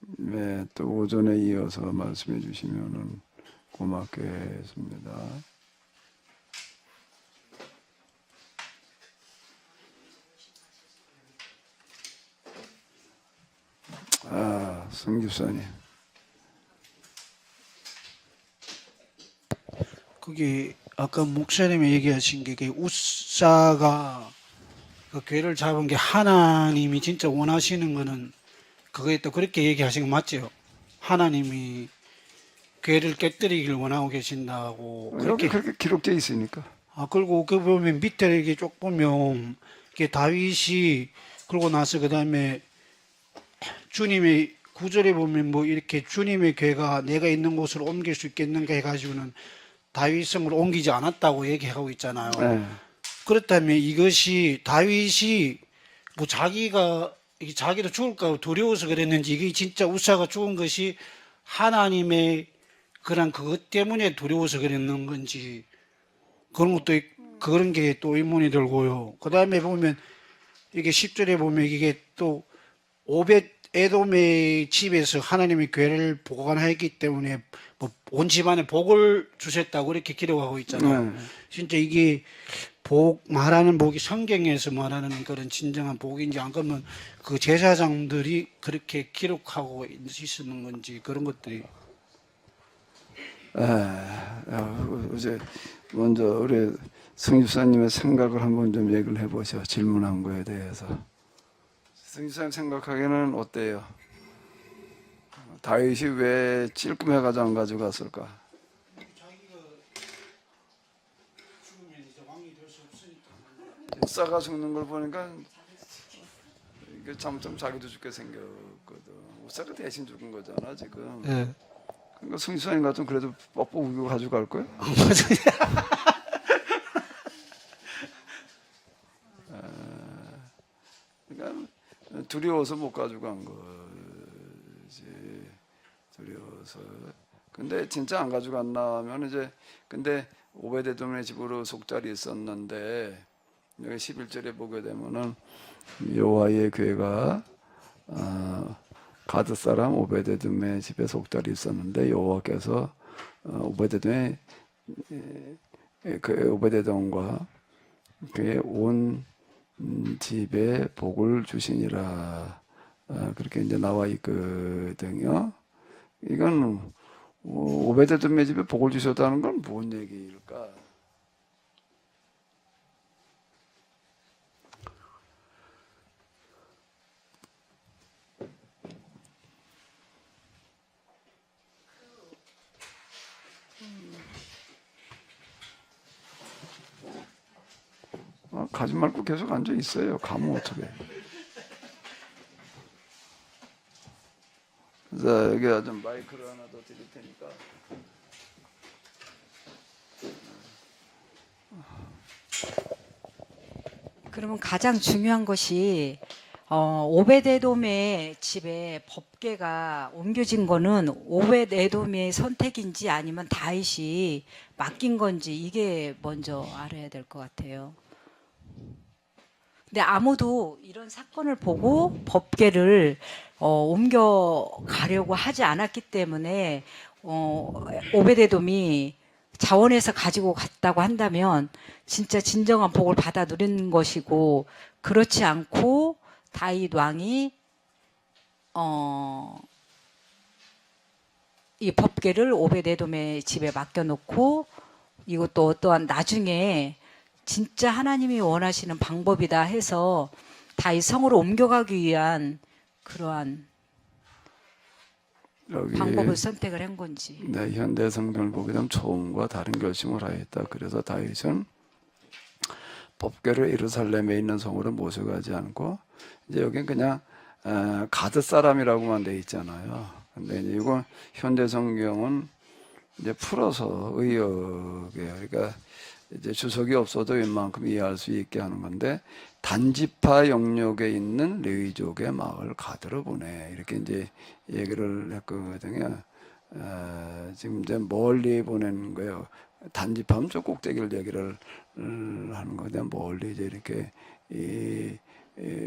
네, 또 오전에 이어서 말씀해 주시면은 고맙겠습니다. 성집사님. 그게 아까 목사님이 얘기하신 게 우사가 그 괴를 잡은 게 하나님이 진짜 원하시는 거는 그거에 또 그렇게 얘기하신 거 맞죠? 하나님이 괴를 깨뜨리길 원하고 계신다고 여기 그렇게. 그렇게 기록되어 있으니까. 그리고 그 보면 밑에 이렇게 쭉 보면 이게 다윗이 그러고 나서 그 다음에 주님의 구절에 보면 뭐 이렇게 주님의 괴가 내가 있는 곳으로 옮길 수 있겠는가 해가지고는 다윗성을 옮기지 않았다고 얘기하고 있잖아요. 네. 그렇다면 이것이 다윗이 뭐 자기도 죽을까 두려워서 그랬는지 이게 진짜 우사가 죽은 것이 하나님의 그런 그것 때문에 두려워서 그랬는 건지 그런 게 또 의문이 들고요. 그 다음에 보면 이게 10절에 보면 이게 또 오벳 에돔의 집에서 하나님의 괴를 보관하였기 때문에 뭐 온 집안에 복을 주셨다고 이렇게 기록하고 있잖아요. 네. 진짜 이게 말하는 복이 성경에서 말하는 그런 진정한 복인지 안 그러면 그 제사장들이 그렇게 기록하고 있었는 건지 그런 것들이. 이제 먼저 우리 성집사님의 생각을 한번 좀 얘기를 해보죠. 질문한 거에 대해서. 성집사님 생각하기에는 어때요? 다윗이 왜 찔끔해가지고 안 가져갔을까? 우사가 죽는 걸 보니까 이게 참 자기도 죽게 생겼거든. 우사가 대신 죽은 거잖아 지금. 예. 그러니까 성집사님 같으면 그래도 뻑뻑 우기고 가져갈 거야? 그러니까 두려워서 못 가져간 거지. 두려워서. 근데 진짜 안 가져갔나 하면 이제 근데 오베데돔의 집으로 속달이 있었는데 여기 11절에 보게 되면은 여호와의 괴가 가드 사람 오베데돔의 집에 속달이 있었는데 여호와께서 오베데돔의 그 오베데돔과 그의 온 집에 복을 주시니라. 그렇게 이제 나와 있거든요. 이건 오베데돔의 집에 복을 주셨다는 건 뭔 얘기일까? 가지 말고 계속 앉아 있어요. 가면 어떡해. 자, 여기 좀 마이크를 하나 더 드릴 테니까. 그러면 가장 중요한 것이 오베데돔의 집에 법궤가 옮겨진 거는 오베데돔의 선택인지 아니면 다윗이 맡긴 건지 이게 먼저 알아야 될 것 같아요. 근데 아무도 이런 사건을 보고 법궤를 옮겨가려고 하지 않았기 때문에 오베데돔이 자원해서 가지고 갔다고 한다면 진짜 진정한 복을 받아 누리는 것이고, 그렇지 않고 다윗 왕이 이 법궤를 오베데돔의 집에 맡겨놓고 이것도 또한 나중에 진짜 하나님이 원하시는 방법이다 해서 다윗 성으로 옮겨가기 위한 그러한 방법을 선택을 한 건지. 네, 현대 성경을 보게 되면 처음과 다른 결심을 하였다. 그래서 다윗은 법궤를 예루살렘에 있는 성으로 모셔가지 않고 이제 여긴 그냥 가드 사람이라고만 돼 있잖아요. 근데 이제 이건 현대 성경은 이제 풀어서 의역이에요. 그러니까 이제 주석이 없어도 웬만큼 이해할 수 있게 하는 건데, 단지파 영역에 있는 레위족의 마을 가드로 보내, 이렇게 이제 얘기를 했거든요. 지금 이제 멀리 보내는 거예요. 단지파면 저 꼭대기를 얘기를 하는 건데, 멀리 이제 이렇게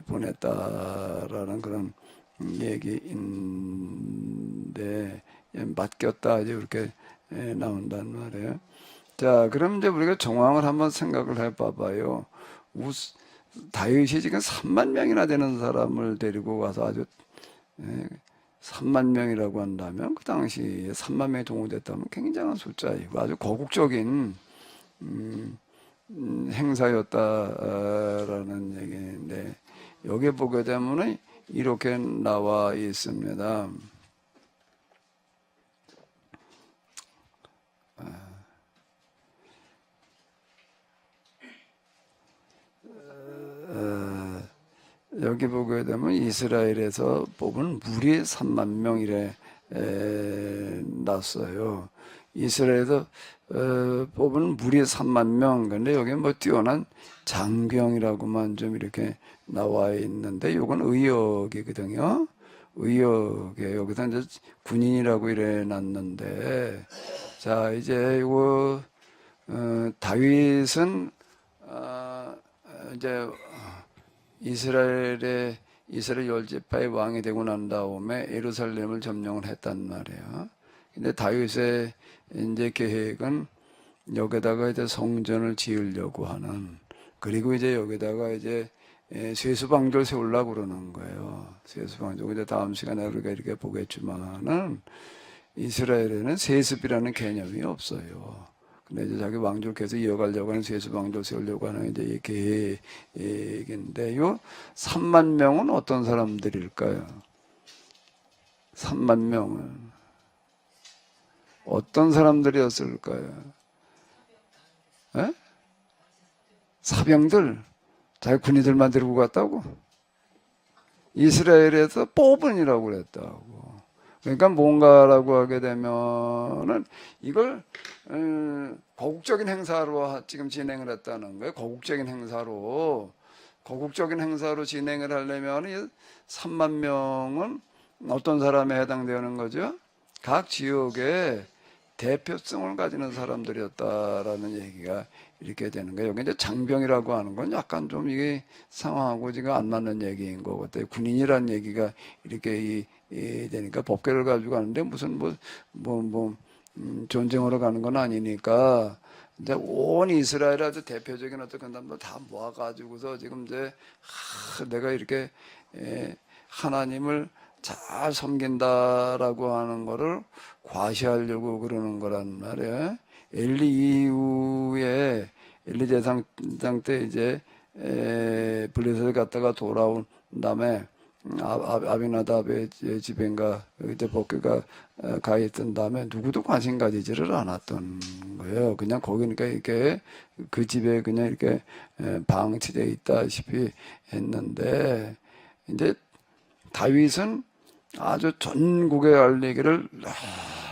보냈다라는 그런 얘기인데 맡겼다 이제 이렇게 나온단 말이에요. 자, 그럼 이제 우리가 정황을 한번 생각을 해봐봐요. 다윗이 지금 3만 명이나 되는 사람을 데리고 가서 아주 3만 명이라고 한다면 그 당시에 3만 명이 동원됐다면 굉장한 숫자이고 아주 거국적인 행사였다라는 얘기인데 여기 보게 되면 이렇게 나와 있습니다. 여기 보게 되면 이스라엘에서 뽑은 무리 3만 명이래 났어요. 이스라엘에서 뽑은 무리 3만 명. 근데 여기 뭐 뛰어난 장병이라고만 좀 이렇게 나와 있는데 이건 의역이거든요. 의역에 여기서 이제 군인이라고 이래 놨는데 자 이제 이거 다윗은 이제 이스라엘 열지파의 왕이 되고 난 다음에 예루살렘을 점령을 했단 말이에요. 근데 다윗의 이제 계획은 여기다가 이제 성전을 지으려고 하는 그리고 이제 여기다가 이제 세수방조를 세우려고 그러는 거예요. 세수방조. 이제 다음 시간에 우리가 이렇게 보겠지만은 이스라엘에는 세습이라는 개념이 없어요. 근데 이제 자기 왕조를 계속 이어가려고 하는 세수방조를 세우려고 하는 이제 이 계획인데 요 3만 명은 어떤 사람들일까요? 3만 명은 어떤 사람들이었을까요? 에? 사병들, 자기 군인들만 데리고 갔다고? 이스라엘에서 뽑은이라고 그랬다고. 그러니까 뭔가라고 하게 되면은 이걸 거국적인 행사로 지금 진행을 했다는 거예요. 거국적인 행사로 진행을 하려면 이 3만 명은 어떤 사람에 해당되는 거죠? 각 지역에 대표성을 가지는 사람들이었다라는 얘기가 이렇게 되는 거예요. 여기 이제 장병이라고 하는 건 약간 좀 이게 상황하고 지금 안 맞는 얘기인 것 같아요. 군인이라는 얘기가 이렇게 되니까 법궤를 가지고 가는데 무슨 전쟁하러 가는 건 아니니까 이제 온 이스라엘 아주 대표적인 어떤 사람들 다 모아가지고서 지금 이제 내가 이렇게 하나님을 잘 섬긴다라고 하는 거를 과시하려고 그러는 거란 말이에요. 엘리 이후에 엘리 제사장 때 이제 블레셋을 갔다가 돌아온 다음에 아비나답의 집인가 그때 법궤가 가 있던 다음에 누구도 관심 가지지를 않았던 거예요. 그냥 거기니까 이렇게 그 집에 그냥 이렇게 방치되어 있다시피 했는데 이제 다윗은 아주 전국에 알리기를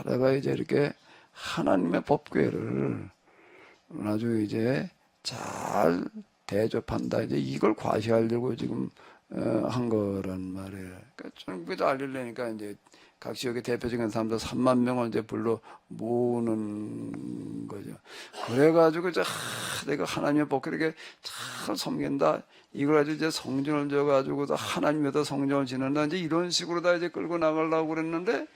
내가 이제 이렇게 하나님의 법궤를 아주 이제 잘 대접한다. 이제 이걸 과시하려고 지금 한 거란 말이에요. 그러니까 전국에도 알리려니까 이제 각 지역의 대표적인 사람들 3만 명을 이제 불러 모으는 거죠. 그래가지고 이제 내가 하나님의 법궤를 이렇게 잘 섬긴다. 이걸 가지고 이제 성전을 져가지고 하나님에다 성전을 지는다. 이제 이런 식으로 다 이제 끌고 나가려고 그랬는데,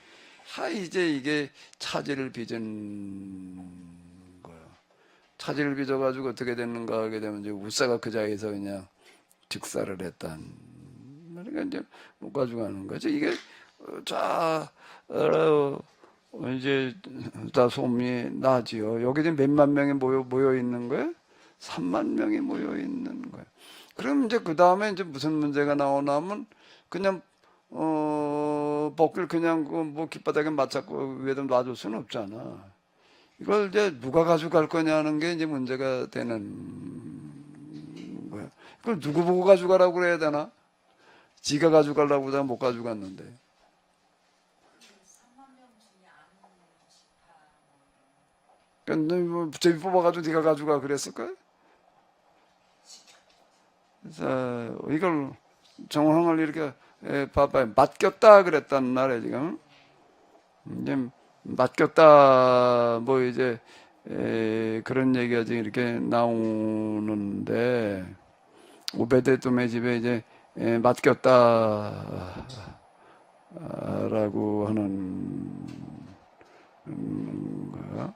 이제 이게 차질을 빚은 거예요. 차질을 빚어가지고 어떻게 됐는가 하게 되면 이제 우사가 그 자리에서 그냥 즉사를 했단. 그러니까 이제 못 가져가는 거죠. 이게, 이제 다 소문이 나지요. 여기 지금 몇만 명이 모여 있는 거예요? 3만 명이 모여 있는 거예요. 그럼 이제 그 다음에 이제 무슨 문제가 나오냐면 그냥 법궤를 그냥 뭐 길바닥에 맞잡고 위에다 놔줄 수는 없잖아. 이걸 이제 누가 가져갈 거냐는 게 이제 문제가 되는 거야. 그걸 누구 보고 가져가라고 그래야 되나? 지가 가져가려고 하다가 못 가져갔는데. 그러니까 뭐 제비 뽑아가지고 네가 가져가 그랬을까? 그래서 이걸 정황을 이렇게 봐봐요. 맡겼다 그랬단 말이에요 지금. 이제 맡겼다 뭐 이제 그런 얘기가 지금 이렇게 나오는데 오베데돔의 집에 이제 맡겼다 라고 하는 거.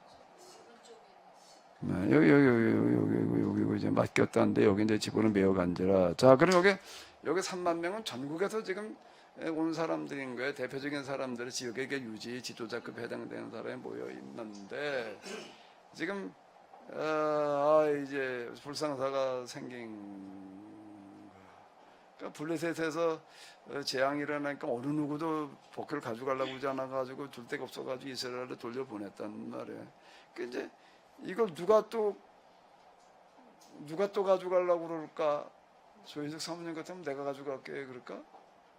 네, 여기 이제 맡겼다는데 여기 이제 집어는 매어 간지라. 자, 그럼 여기 3만 명은 전국에서 지금 온 사람들인 거예요. 대표적인 사람들이 지역의 유지 지도자급 해당되는 사람이 모여 있는데 지금 이제 불상사가 생긴. 그러니까 블레셋에서 재앙이 일어나니까 어느 누구도 복귀를 가져가려고 하지 않아가지고 줄 데가 없어가지고 이스라엘을 돌려보냈단 말이에요. 그러니까 이제 이걸 누가 또 가져가려고 그럴까? 조희석 사모님 같으면 내가 가져갈게 그럴까?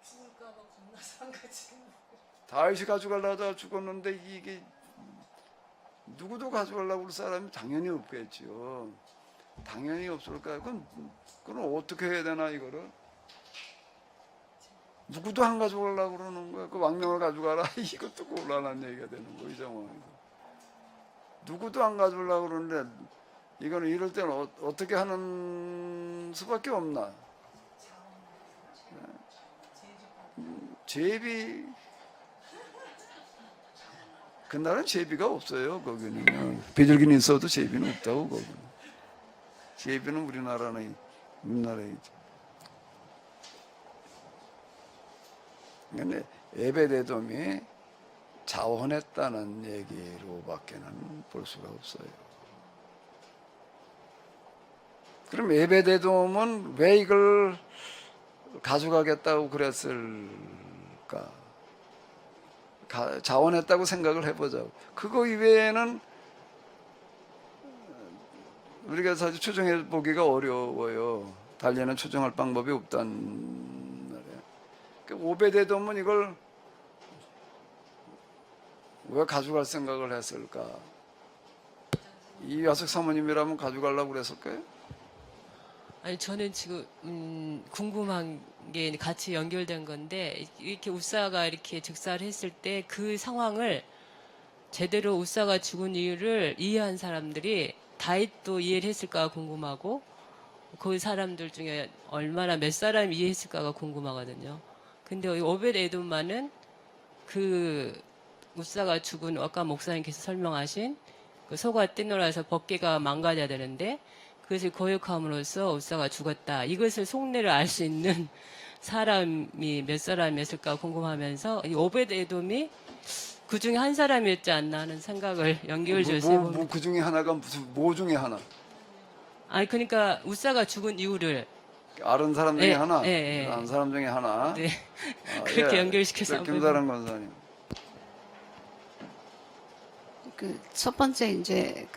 죽을까봐 겁나서 안 가지고. 다윗이 가져가려고 하다가 죽었는데 이게 누구도 가져가려고 할 사람이 당연히 없겠죠. 당연히 없을까요? 그럼 어떻게 해야 되나 이거를? 누구도 안 가져가려고 그러는 거야. 그 왕명을 가져가라. 이것도 곤란한 얘기가 되는 거, 이 상황에서. 누구도 안 가져가려고 그러는데, 이거는 이럴 때는 어떻게 하는 수밖에 없나? 제비, 그날은 제비가 없어요, 거기는. 비둘기는 있어도 제비는 없다고, 거기는. 제비는 우리나라에 있죠. 근데 에베데돔이 자원했다는 얘기로밖에는 볼 수가 없어요. 그럼 에베데돔은 왜 이걸 가져가겠다고 그랬을까? 자원했다고 생각을 해보자고. 그거 이외에는 우리가 사실 추정해 보기가 어려워요. 달리는 추정할 방법이 없단. 오베데돔은 이걸 왜 가져갈 생각을 했을까? 이화석 사모님이라면 가져가려고 그랬을까요? 아니 저는 지금 궁금한 게 같이 연결된 건데 이렇게 우사가 이렇게 즉사를 했을 때 그 상황을 제대로 우사가 죽은 이유를 이해한 사람들이 다윗도 이해를 했을까 궁금하고 그 사람들 중에 얼마나 몇 사람이 이해했을까가 궁금하거든요. 근데 오벳 에돔만은 그 우사가 죽은 아까 목사님께서 설명하신 그 소가 떼놀아서 법궤가 망가져야 되는데 그것을 거역함으로써 우사가 죽었다. 이것을 속내를 알 수 있는 사람이 몇 사람이었을까 궁금하면서 이 오벳 에돔이 그 중에 한 사람이었지 않나 하는 생각을 연결지어서 해봅니다. 그 중에 하나가 뭐 중에 하나? 아니 그러니까 우사가 죽은 이유를 아는 사람 중에 예, 하나? 예, 예. 아는 사람 중에 하나? 네. 그렇게 연결시켜서 한번 김사랑 권사님. 그 첫 번째 이제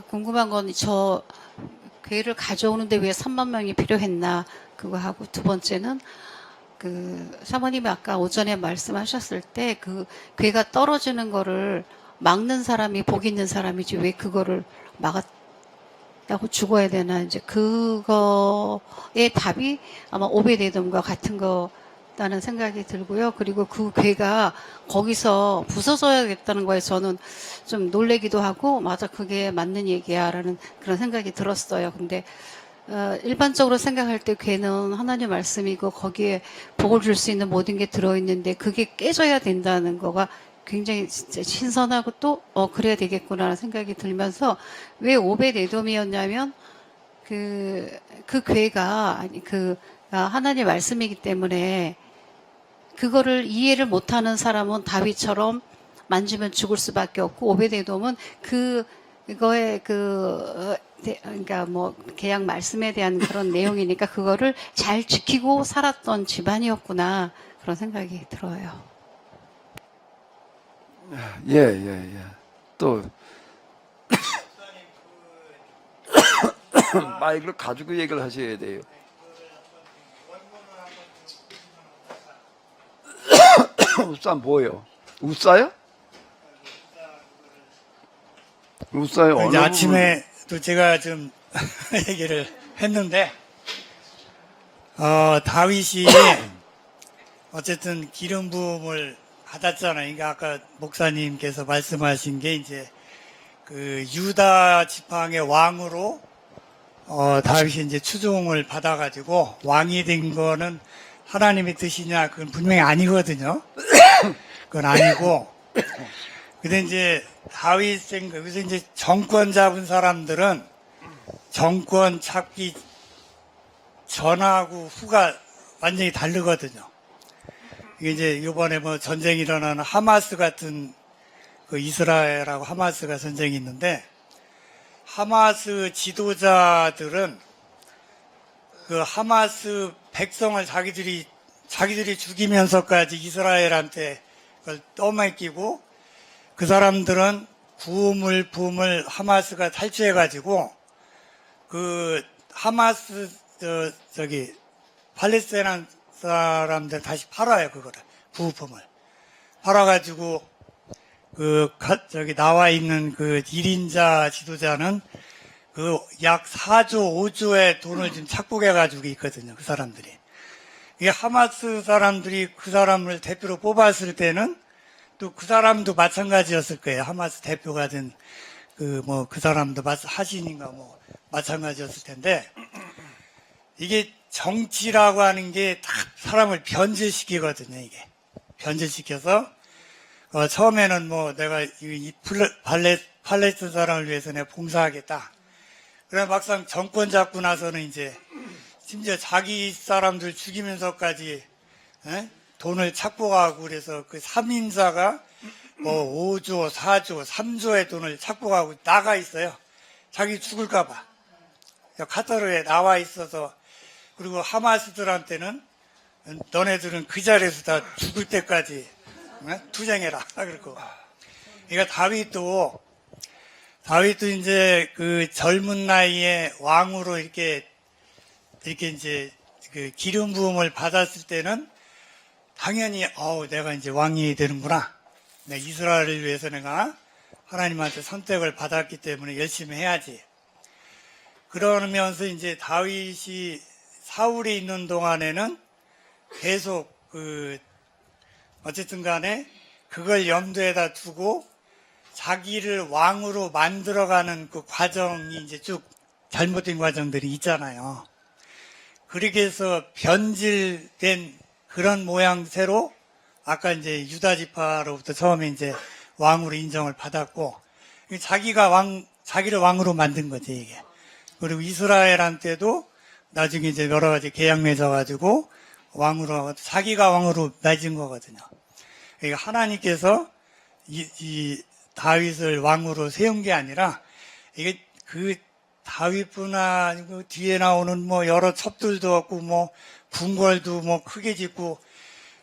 궁금한 건 저 괴를 가져오는데 왜 3만 명이 필요했나 그거 하고 두 번째는 그 사모님이 아까 오전에 말씀하셨을 때 그 괴가 떨어지는 거를 막는 사람이 복 있는 사람이지 왜 그거를 막았다고 죽어야 되나 이제 그거의 답이 아마 오베데돔과 같은 거라는 생각이 들고요. 그리고 그 괴가 거기서 부서져야겠다는 거에 저는 좀 놀래기도 하고 맞아 그게 맞는 얘기야라는 그런 생각이 들었어요. 근데 일반적으로 생각할 때 괴는 하나님 말씀이고 거기에 복을 줄 수 있는 모든 게 들어있는데 그게 깨져야 된다는 거가 굉장히 진짜 신선하고 또 그래야 되겠구나라는 생각이 들면서 왜 오벳 에돔이었냐면 그 괴가 하나님 말씀이기 때문에 그거를 이해를 못하는 사람은 다윗처럼 만지면 죽을 수밖에 없고 오벳 에돔은 그거의 그러니까 뭐 계약 말씀에 대한 그런 내용이니까 그거를 잘 지키고 살았던 집안이었구나 그런 생각이 들어요. 예. 또 마이크를 가지고 얘기를 하셔야 돼요. 우싸 뭐요? 우싸요? 우싸요? 이제 어느 아침에 또 제가 좀 얘기를 했는데, 다윗이 어쨌든 기름 부음을 받았잖아요. 그러니까 아까 목사님께서 말씀하신 게 이제 그 유다 지팡의 왕으로 다윗이 이제 추종을 받아가지고 왕이 된 거는 하나님의 뜻이냐? 그건 분명히 아니거든요. 그건 아니고. 근데 이제 다윗 생각, 여기서 이제 정권 잡은 사람들은 정권 잡기 전하고 후가 완전히 다르거든요. 이게 이제 이번에 뭐 전쟁이 일어나는 하마스 같은 그 이스라엘하고 하마스가 전쟁이 있는데, 하마스 지도자들은 그 하마스 백성을 자기들이 죽이면서까지 이스라엘한테 그걸 떠맡기고, 그 사람들은 부음을 하마스가 탈취해가지고 그 하마스 저기 팔레스타인 사람들 다시 팔아요. 그거를 부품을 팔아가지고 저기 나와 있는 그 1인자 지도자는 그 약 4조 5조의 돈을 지금 착복해가지고 있거든요. 그 사람들이. 이게 하마스 사람들이 그 사람을 대표로 뽑았을 때는 또 그 사람도 마찬가지였을 거예요. 하마스 대표가 된 그 사람도 하신인가 뭐 마찬가지였을 텐데, 이게 정치라고 하는 게 다 사람을 변질시키거든요. 이게 변질시켜서 처음에는 뭐 내가 이 팔레스타인 사람을 위해서 내가 봉사하겠다. 그래 막상 정권 잡고 나서는 이제 심지어 자기 사람들 죽이면서까지 돈을 착복하고, 그래서 그 3인사가 뭐 5조, 4조, 3조의 돈을 착복하고 나가 있어요. 자기 죽을까봐. 카타르에 나와 있어서. 그리고 하마스들한테는 너네들은 그 자리에서 다 죽을 때까지 투쟁해라. 그렇고. 그러니까 다윗도 이제 그 젊은 나이에 왕으로 이렇게 이제 그 기름 부음을 받았을 때는 당연히 내가 이제 왕이 되는구나. 내 이스라엘을 위해서 내가 하나님한테 선택을 받았기 때문에 열심히 해야지. 그러면서 이제 다윗이 사울이 있는 동안에는 계속 어쨌든 간에 그걸 염두에다 두고 자기를 왕으로 만들어가는 그 과정이 이제 쭉 잘못된 과정들이 있잖아요. 그렇게 해서 변질된 그런 모양새로 아까 이제 유다 지파로부터 처음에 이제 왕으로 인정을 받았고, 자기를 왕으로 만든 거지, 이게. 그리고 이스라엘한테도 나중에 이제 여러 가지 계약 맺어가지고 자기가 왕으로 맺은 거거든요. 그러니까 하나님께서 이 다윗을 왕으로 세운 게 아니라, 이게 그 다윗뿐 아니고 뒤에 나오는 뭐 여러 첩들도 없고 뭐 궁궐도 뭐 크게 짓고,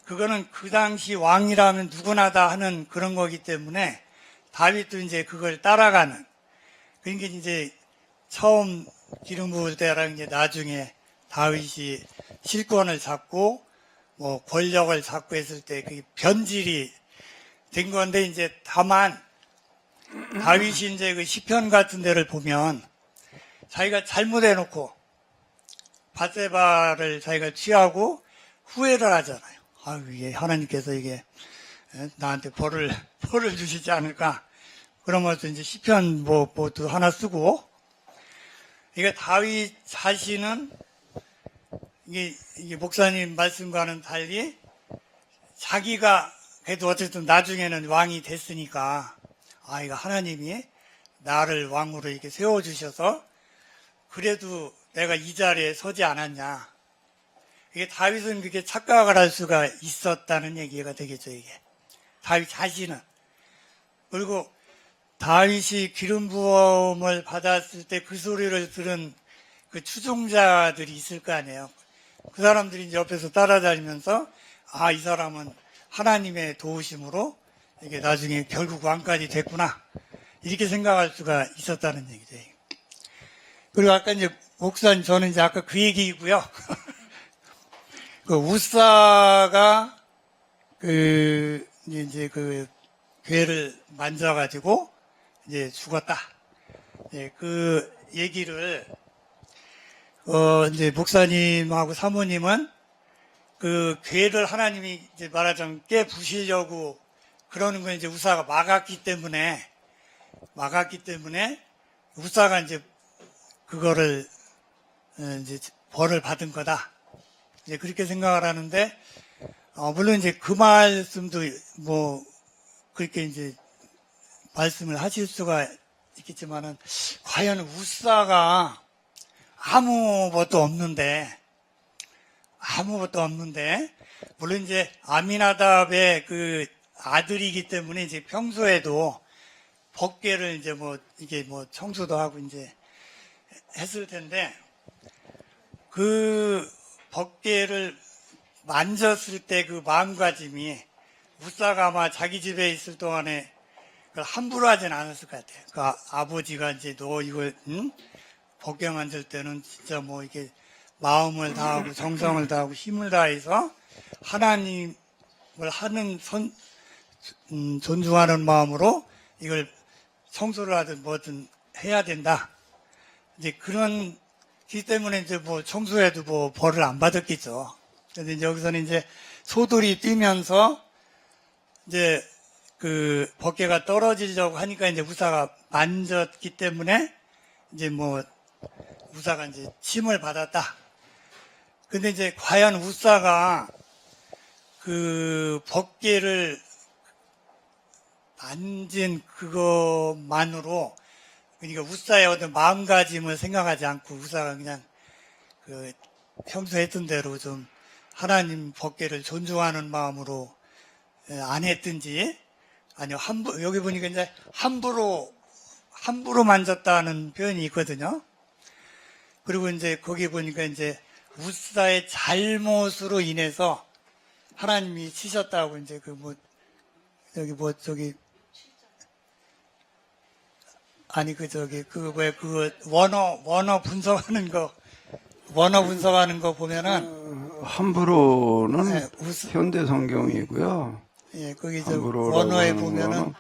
그거는 그 당시 왕이라면 누구나 다 하는 그런 거기 때문에 다윗도 이제 그걸 따라가는. 그러니까 이제 처음 기름 부을 때랑 이제 나중에 다윗이 실권을 잡고 뭐 권력을 잡고 했을 때 그게 변질이 된 건데, 이제 다만 다윗이 이제 그 시편 같은 데를 보면 자기가 잘못해놓고 밧세바를 자기가 취하고 후회를 하잖아요. 이게 하나님께서 이게 나한테 벌을 주시지 않을까. 그러면서 이제 시편 뭐도 하나 쓰고. 그러니까 다윗 자신은 이게 목사님 말씀과는 달리 자기가 그래도 어쨌든 나중에는 왕이 됐으니까, 이거 하나님이 나를 왕으로 이렇게 세워주셔서 그래도 내가 이 자리에 서지 않았냐. 이게 다윗은 그렇게 착각을 할 수가 있었다는 얘기가 되겠죠, 이게. 다윗 자신은. 그리고 다윗이 기름 부음을 받았을 때 그 소리를 들은 그 추종자들이 있을 거 아니에요. 그 사람들이 이제 옆에서 따라다니면서 이 사람은 하나님의 도우심으로 이게 나중에 결국 왕까지 됐구나. 이렇게 생각할 수가 있었다는 얘기죠. 그리고 아까 이제 목사님, 저는 이제 아까 그 얘기이고요. 그 우사가 이제 그 괴를 만져가지고 이제 죽었다. 그 얘기를 이제 목사님하고 사모님은 그 괴를 하나님이 이제 말하자면 깨 부시려고 그러는 건 이제 우사가 막았기 때문에 우사가 이제 그거를 이제 벌을 받은 거다. 이제 그렇게 생각을 하는데, 물론 이제 그 말씀도 뭐, 그렇게 이제 말씀을 하실 수가 있겠지만은, 과연 우사가 아무것도 없는데, 물론 이제 아미나답의 그 아들이기 때문에 이제 평소에도 법궤를 이제 뭐, 이게 뭐 청소도 하고 이제 했을 텐데, 그 법궤를 만졌을 때 그 마음가짐이 우사가 아마 자기 집에 있을 동안에 그걸 함부로 하진 않았을 것 같아요. 그 아버지가 이제 너 이걸, 법궤 만질 때는 진짜 뭐 이게 마음을 다하고 정성을 다하고 힘을 다해서 하나님을 하는 존중하는 마음으로 이걸 청소를 하든 뭐든 해야 된다. 이제 그런 기 때문에 이제 뭐 청소해도 뭐 벌을 안 받았겠죠. 그런데 이제 여기서는 이제 소들이 뛰면서 이제 그 법궤가 떨어지려고 하니까 이제 우사가 만졌기 때문에 이제 뭐 우사가 이제 침을 받았다. 근데 이제 과연 우사가 그 법궤를 만진 그것만으로 그러니까 우사의 어떤 마음가짐을 생각하지 않고 우사가 그냥 그 평소 했던 대로 좀 하나님 법궤를 존중하는 마음으로 안 했든지 아니요 여기 보니까 이제 함부로 만졌다는 표현이 있거든요. 그리고 이제 거기 보니까 이제 우사의 잘못으로 인해서 하나님이 치셨다고 이제 그 뭐 저기 아니 그 원어 분석하는 거 보면은 함부로는 네, 현대 성경이고요. 예, 거기 저 함부로라고 원어에 하는 보면은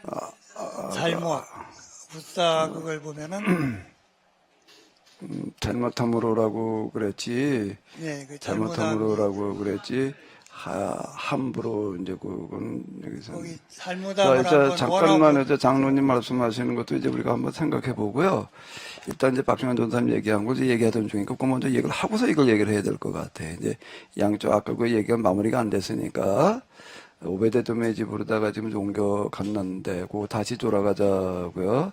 거는 잘못 우사 그걸 보면은 잘못함으로라고 그랬지. 예, 그 잘못함으로라고 그랬지. 함부로 이제 그건 여기서. 거기 자, 잘못함을 이제 한번 잠깐만 이제 장로님 말씀하시는 것도 이제 우리가 한번 생각해 보고요. 일단 이제 박정환 전사님 얘기한 걸 이제 얘기하던 중이니까 그 먼저 얘기를 하고서 이걸 얘기를 해야 될 것 같아. 이제 양쪽 아까 그 얘기가 마무리가 안 됐으니까 오베데돔의 집으로다가 지금 옮겨갔는데 그거 다시 돌아가자고요.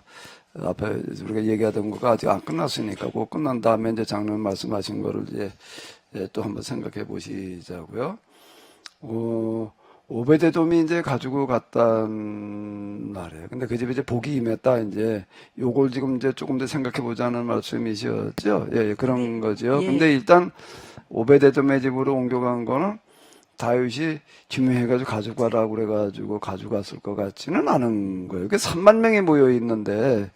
앞에 우리가 얘기하던 거가 아직 안 끝났으니까 그거 끝난 다음에 이제 장로님 말씀하신 거를 이제 또 한번 생각해 보시자고요. 오베데돔이 이제 가지고 갔단 말이에요. 근데 그 집에 이제 복이 임했다. 이제 요걸 지금 이제 조금 더 생각해 보자는 말씀이셨죠? 예, 그런 거죠. 예. 근데 일단 오베데돔의 집으로 옮겨간 거는 다윗이 지명해가지고 가져가라고 그래가지고 가져갔을 것 같지는 않은 거예요. 그게 3만 명이 모여 있는데,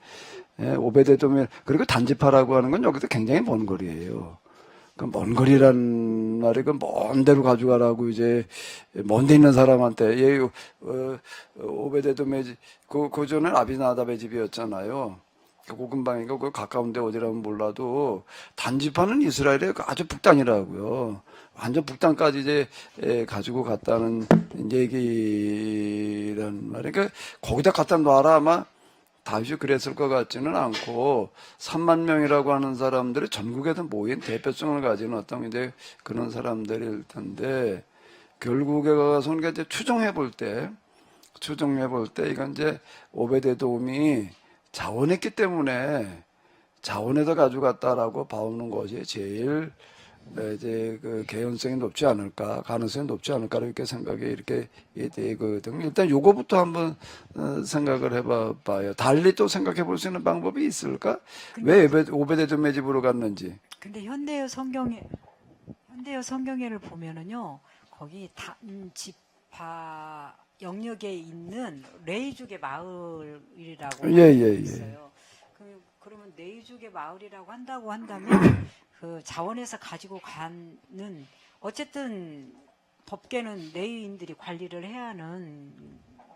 예, 오베데돔이, 그리고 단지파라고 하는 건 여기서 굉장히 먼 거리예요. 그 먼 거리란 말이 그 먼 데로 가져가라고 이제 먼 데 있는 사람한테 오베데돔의 집, 그 전엔 아비나답의 집이었잖아요. 그 근방이고 그 가까운 데 어디라면 몰라도 단지파는 이스라엘의 아주 북단이라고요. 완전 북단까지 이제 가지고 갔다는 얘기란 말이에요. 그러니까 거기다 갖다 놔라 아마 다윗이 그랬을 것 같지는 않고 3만 명이라고 하는 사람들이 전국에도 모인 대표성을 가진 어떤 이제 그런 사람들일 텐데 결국에 가서 우리가 이제 추정해 볼 때 이건 이제 오베데돔이 자원했기 때문에 자원에서 가져갔다라고 봐오는 것이 제일 이제 그 개연성이 높지 않을까, 가능성이 높지 않을까 이렇게 생각이 이렇게 되거든요. 일단 요거부터 한번 생각을 해봐요. 달리 또 생각해 볼 수 있는 방법이 있을까? 왜 오베데돔의 집으로 갔는지. 근데 현대어 성경에를 보면은요, 거기 지파 영역에 있는 레이족의 마을이라고 예. 있어요. 그러면 레이족의 마을이라고 한다면 그 자원에서 가지고 가는 어쨌든 법계는 레위인들이 관리를 해야 하는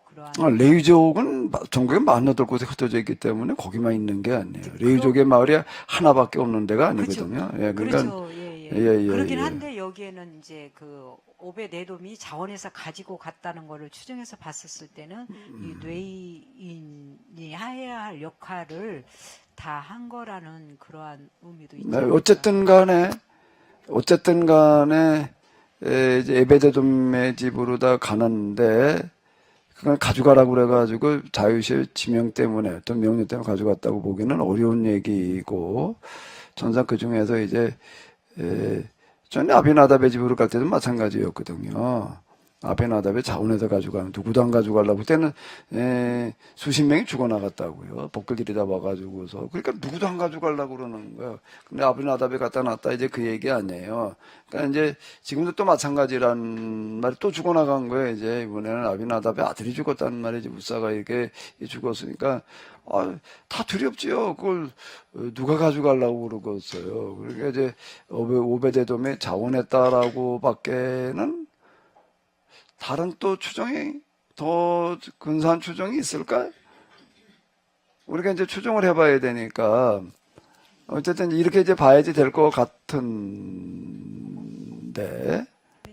그러한 레위족은 전국에 48곳에 흩어져 있기 때문에 거기만 있는 게 아니에요. 레위족의 마을이 하나밖에 없는 데가 아니거든요. 예, 그러니까 그렇죠. 예. 그러긴 한데 여기에는 이제 그 오베데돔이 자원에서 가지고 갔다는 거를 추정해서 봤었을 때는 이 레위인이 해야 할 역할을 다 한 거라는 그러한 의미도 있죠. 어쨌든 간에 어쨌든 간에 이제 에베데돔의 집으로 다 가는데 그걸 가져가라고 그래가지고 다윗의 지명 때문에 또 명령 때문에 가져갔다고 보기는 어려운 얘기고 전상 그 중에서 이제 전에 아비나답의 집으로 갈 때도 마찬가지였거든요. 아비나답의 자원에서 가져가는 누구도 안 가져가려고 그때는 수십 명이 죽어나갔다고요. 복들이 다 와가지고서 그러니까 누구도 안 가져가려고 그러는 거예요. 근데 아비나답이 갖다 놨다 이제 그 얘기 아니에요. 그러니까 이제 지금도 또 마찬가지란 말이 또 죽어나간 거예요. 이제 이번에는 아비나답의 아들이 죽었다는 말이지 우사가 이렇게 죽었으니까 다 두렵지요. 그걸 누가 가져가려고 그러겠어요. 그러니까 이제 오베데돔의 자원했다라고 밖에는 다른 또 추정이 더 근사한 추정이 있을까? 우리가 이제 추정을 해봐야 되니까 어쨌든 이렇게 이제 봐야지 될 것 같은데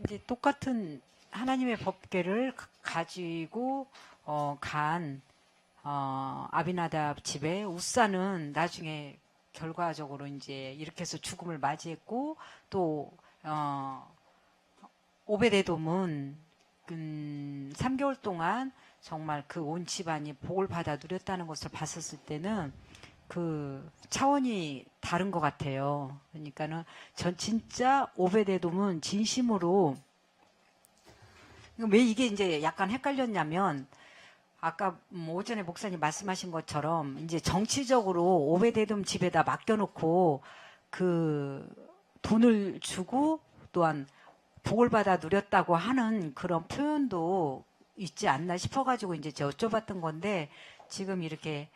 이제 똑같은 하나님의 법궤를 가지고 간 아비나답 집에 우사는 나중에 결과적으로 이제 이렇게 해서 죽음을 맞이했고 또 오베데돔은 3개월 동안 정말 그 온 집안이 복을 받아 누렸다는 것을 봤었을 때는 그 차원이 다른 것 같아요. 그러니까는 전 진짜 오베데돔은 진심으로 왜 이게 이제 약간 헷갈렸냐면 아까 오전에 목사님 말씀하신 것처럼 이제 정치적으로 오베데돔 집에다 맡겨놓고 그 돈을 주고 또한 복을 받아 누렸다고 하는 그런 표현도 있지 않나 싶어가지고 이제 제가 여쭤봤던 건데 지금 이렇게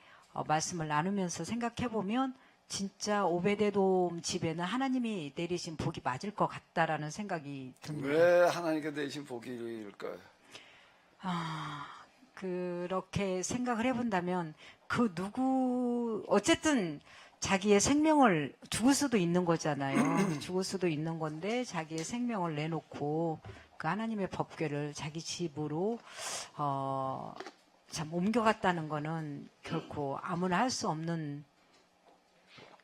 말씀을 나누면서 생각해보면 진짜 오베데돔 집에는 하나님이 내리신 복이 맞을 것 같다라는 생각이 듭니다. 왜 하나님께 내신 복일까요? 그렇게 생각을 해본다면 그 누구 어쨌든 자기의 생명을 죽을 수도 있는 거잖아요. 죽을 수도 있는 건데 자기의 생명을 내놓고 그 하나님의 법궤를 자기 집으로 참 옮겨갔다는 거는 결코 아무나 할 수 없는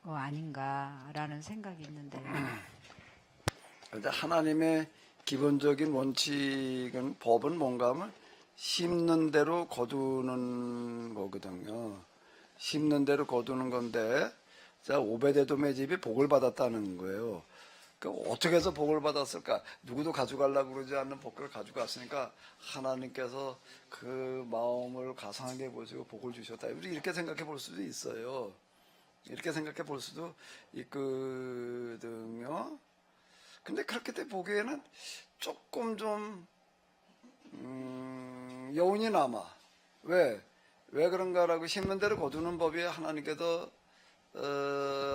거 아닌가라는 생각이 있는데요. 근데 하나님의 기본적인 원칙은 법은 뭔가 하면 심는 대로 거두는 거거든요. 심는 대로 거두는 건데 자 오베데돔의 집이 복을 받았다는 거예요. 그러니까 어떻게 해서 복을 받았을까? 누구도 가져가려고 그러지 않는 복을 가져갔으니까 하나님께서 그 마음을 가상하게 보시고 복을 주셨다. 우리 이렇게 생각해 볼 수도 있어요. 이렇게 생각해 볼 수도 있거든요. 근데 그렇게 돼 보기에는 조금 좀 여운이 남아. 왜 그런가라고 심는 대로 거두는 법이 하나님께서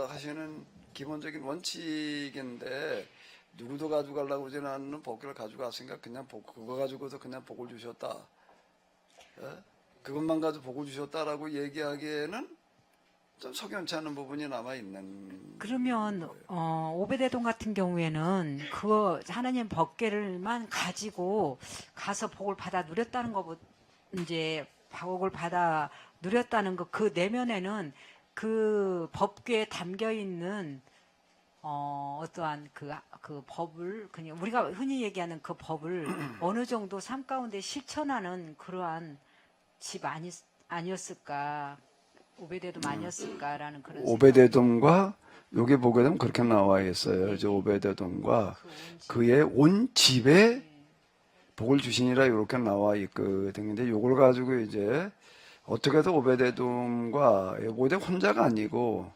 하시는 기본적인 원칙인데 누구도 가져가려고 그러지 않는 복을 가져갔으니까 그냥 그거 가지고서 그냥 복을 주셨다. 그것만 가지고 복을 주셨다라고 얘기하기에는 좀 석연치 않은 부분이 남아 있는. 그러면 오베데돔 같은 경우에는 그 하나님 법궤를만 가지고 가서 복을 받아 누렸다는 거 이제 복을 받아 누렸다는 거 그 내면에는 그 법궤에 담겨 있는 어떠한 그 법을 그냥 우리가 흔히 얘기하는 그 법을 어느 정도 삶 가운데 실천하는 그러한 집 아니었을까? 오베데돔 아니었을까라는 그런 오베데돔과 여기 보게 되면 그렇게 나와 있어요. 이제 오베데돔과 그의 온 집에 복을 주시니라 이렇게 나와 있거든요. 근데 이걸 가지고 이제 어떻게 해서 오베데돔과 오베데 혼자가 아니고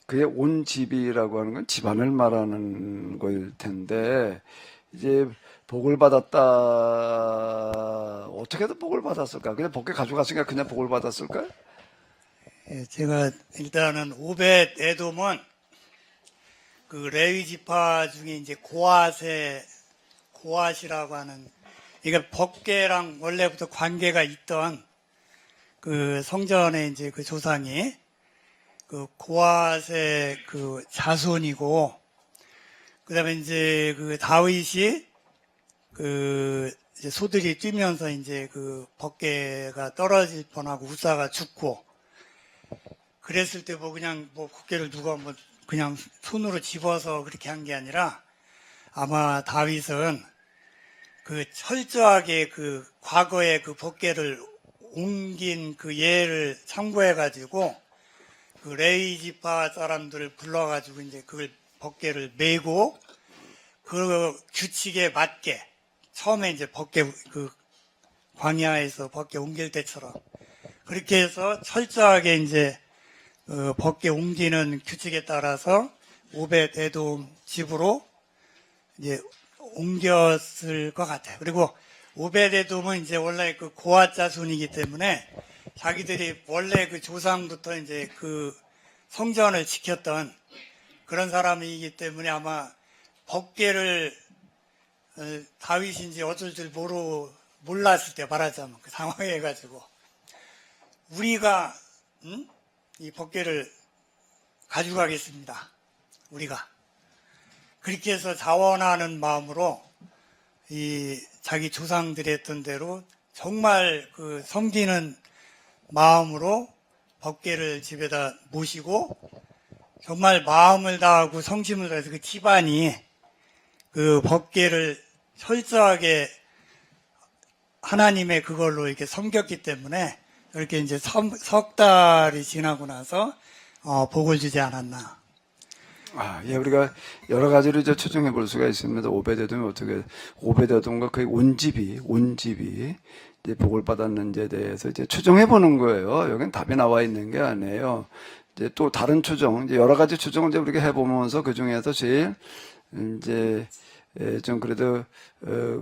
그의 온 집이라고 하는 건 집안을 말하는 거일 텐데 이제 복을 받았다. 어떻게 해서 복을 받았을까? 그냥 복게 가져갔으니까 그냥 복을 받았을까? 예, 제가 일단은 오벳에돔은 그 레위 지파 중에 이제 고앗이라고 하는 이게 법궤랑 원래부터 관계가 있던 그 성전의 이제 그 조상이 그 고앗의 그 자손이고 그다음에 이제 그 다윗이 그 이제 소들이 뛰면서 이제 그 법궤가 떨어질 뻔하고 우사가 죽고 그랬을 때 뭐 그냥 뭐 법궤를 누가 뭐 그냥 손으로 집어서 그렇게 한 게 아니라 아마 다윗은 그 철저하게 그 과거의 그 법궤를 옮긴 그 예를 참고해 가지고 그 레위 지파 사람들을 불러 가지고 이제 그걸 법궤를 메고 그 규칙에 맞게 처음에 이제 법궤 그 광야에서 법궤 옮길 때처럼 그렇게 해서 철저하게 이제 법궤 옮기는 규칙에 따라서 오벳 에돔 집으로 이제 옮겼을 것 같아요. 그리고 오벳 에돔은 이제 원래 그 고앗 자손이기 때문에 자기들이 원래 그 조상부터 이제 그 성전을 지켰던 그런 사람이기 때문에 아마 법궤를 다윗인지 어쩔 줄 몰랐을 때 말하자면 그 상황에 해가지고 우리가 이 법궤를 가져가겠습니다. 우리가 그렇게 해서 자원하는 마음으로 이 자기 조상들이 했던 대로 정말 그 섬기는 마음으로 법궤를 집에다 모시고 정말 마음을 다하고 성심을 다해서 그 집안이 그 법궤를 철저하게 하나님의 그걸로 이렇게 섬겼기 때문에 이렇게 이제 석 달이 지나고 나서 복을 주지 않았나. 예, 우리가 여러 가지로 이제 추정해 볼 수가 있습니다. 오베데돔이 어떻게, 오베데돔과 그의 온 집이 이제 복을 받았는지에 대해서 이제 추정해 보는 거예요. 여긴 답이 나와 있는 게 아니에요. 이제 또 다른 추정, 이제 여러 가지 추정을 이제 우리가 해보면서 그 중에서 제일 이제 좀 그래도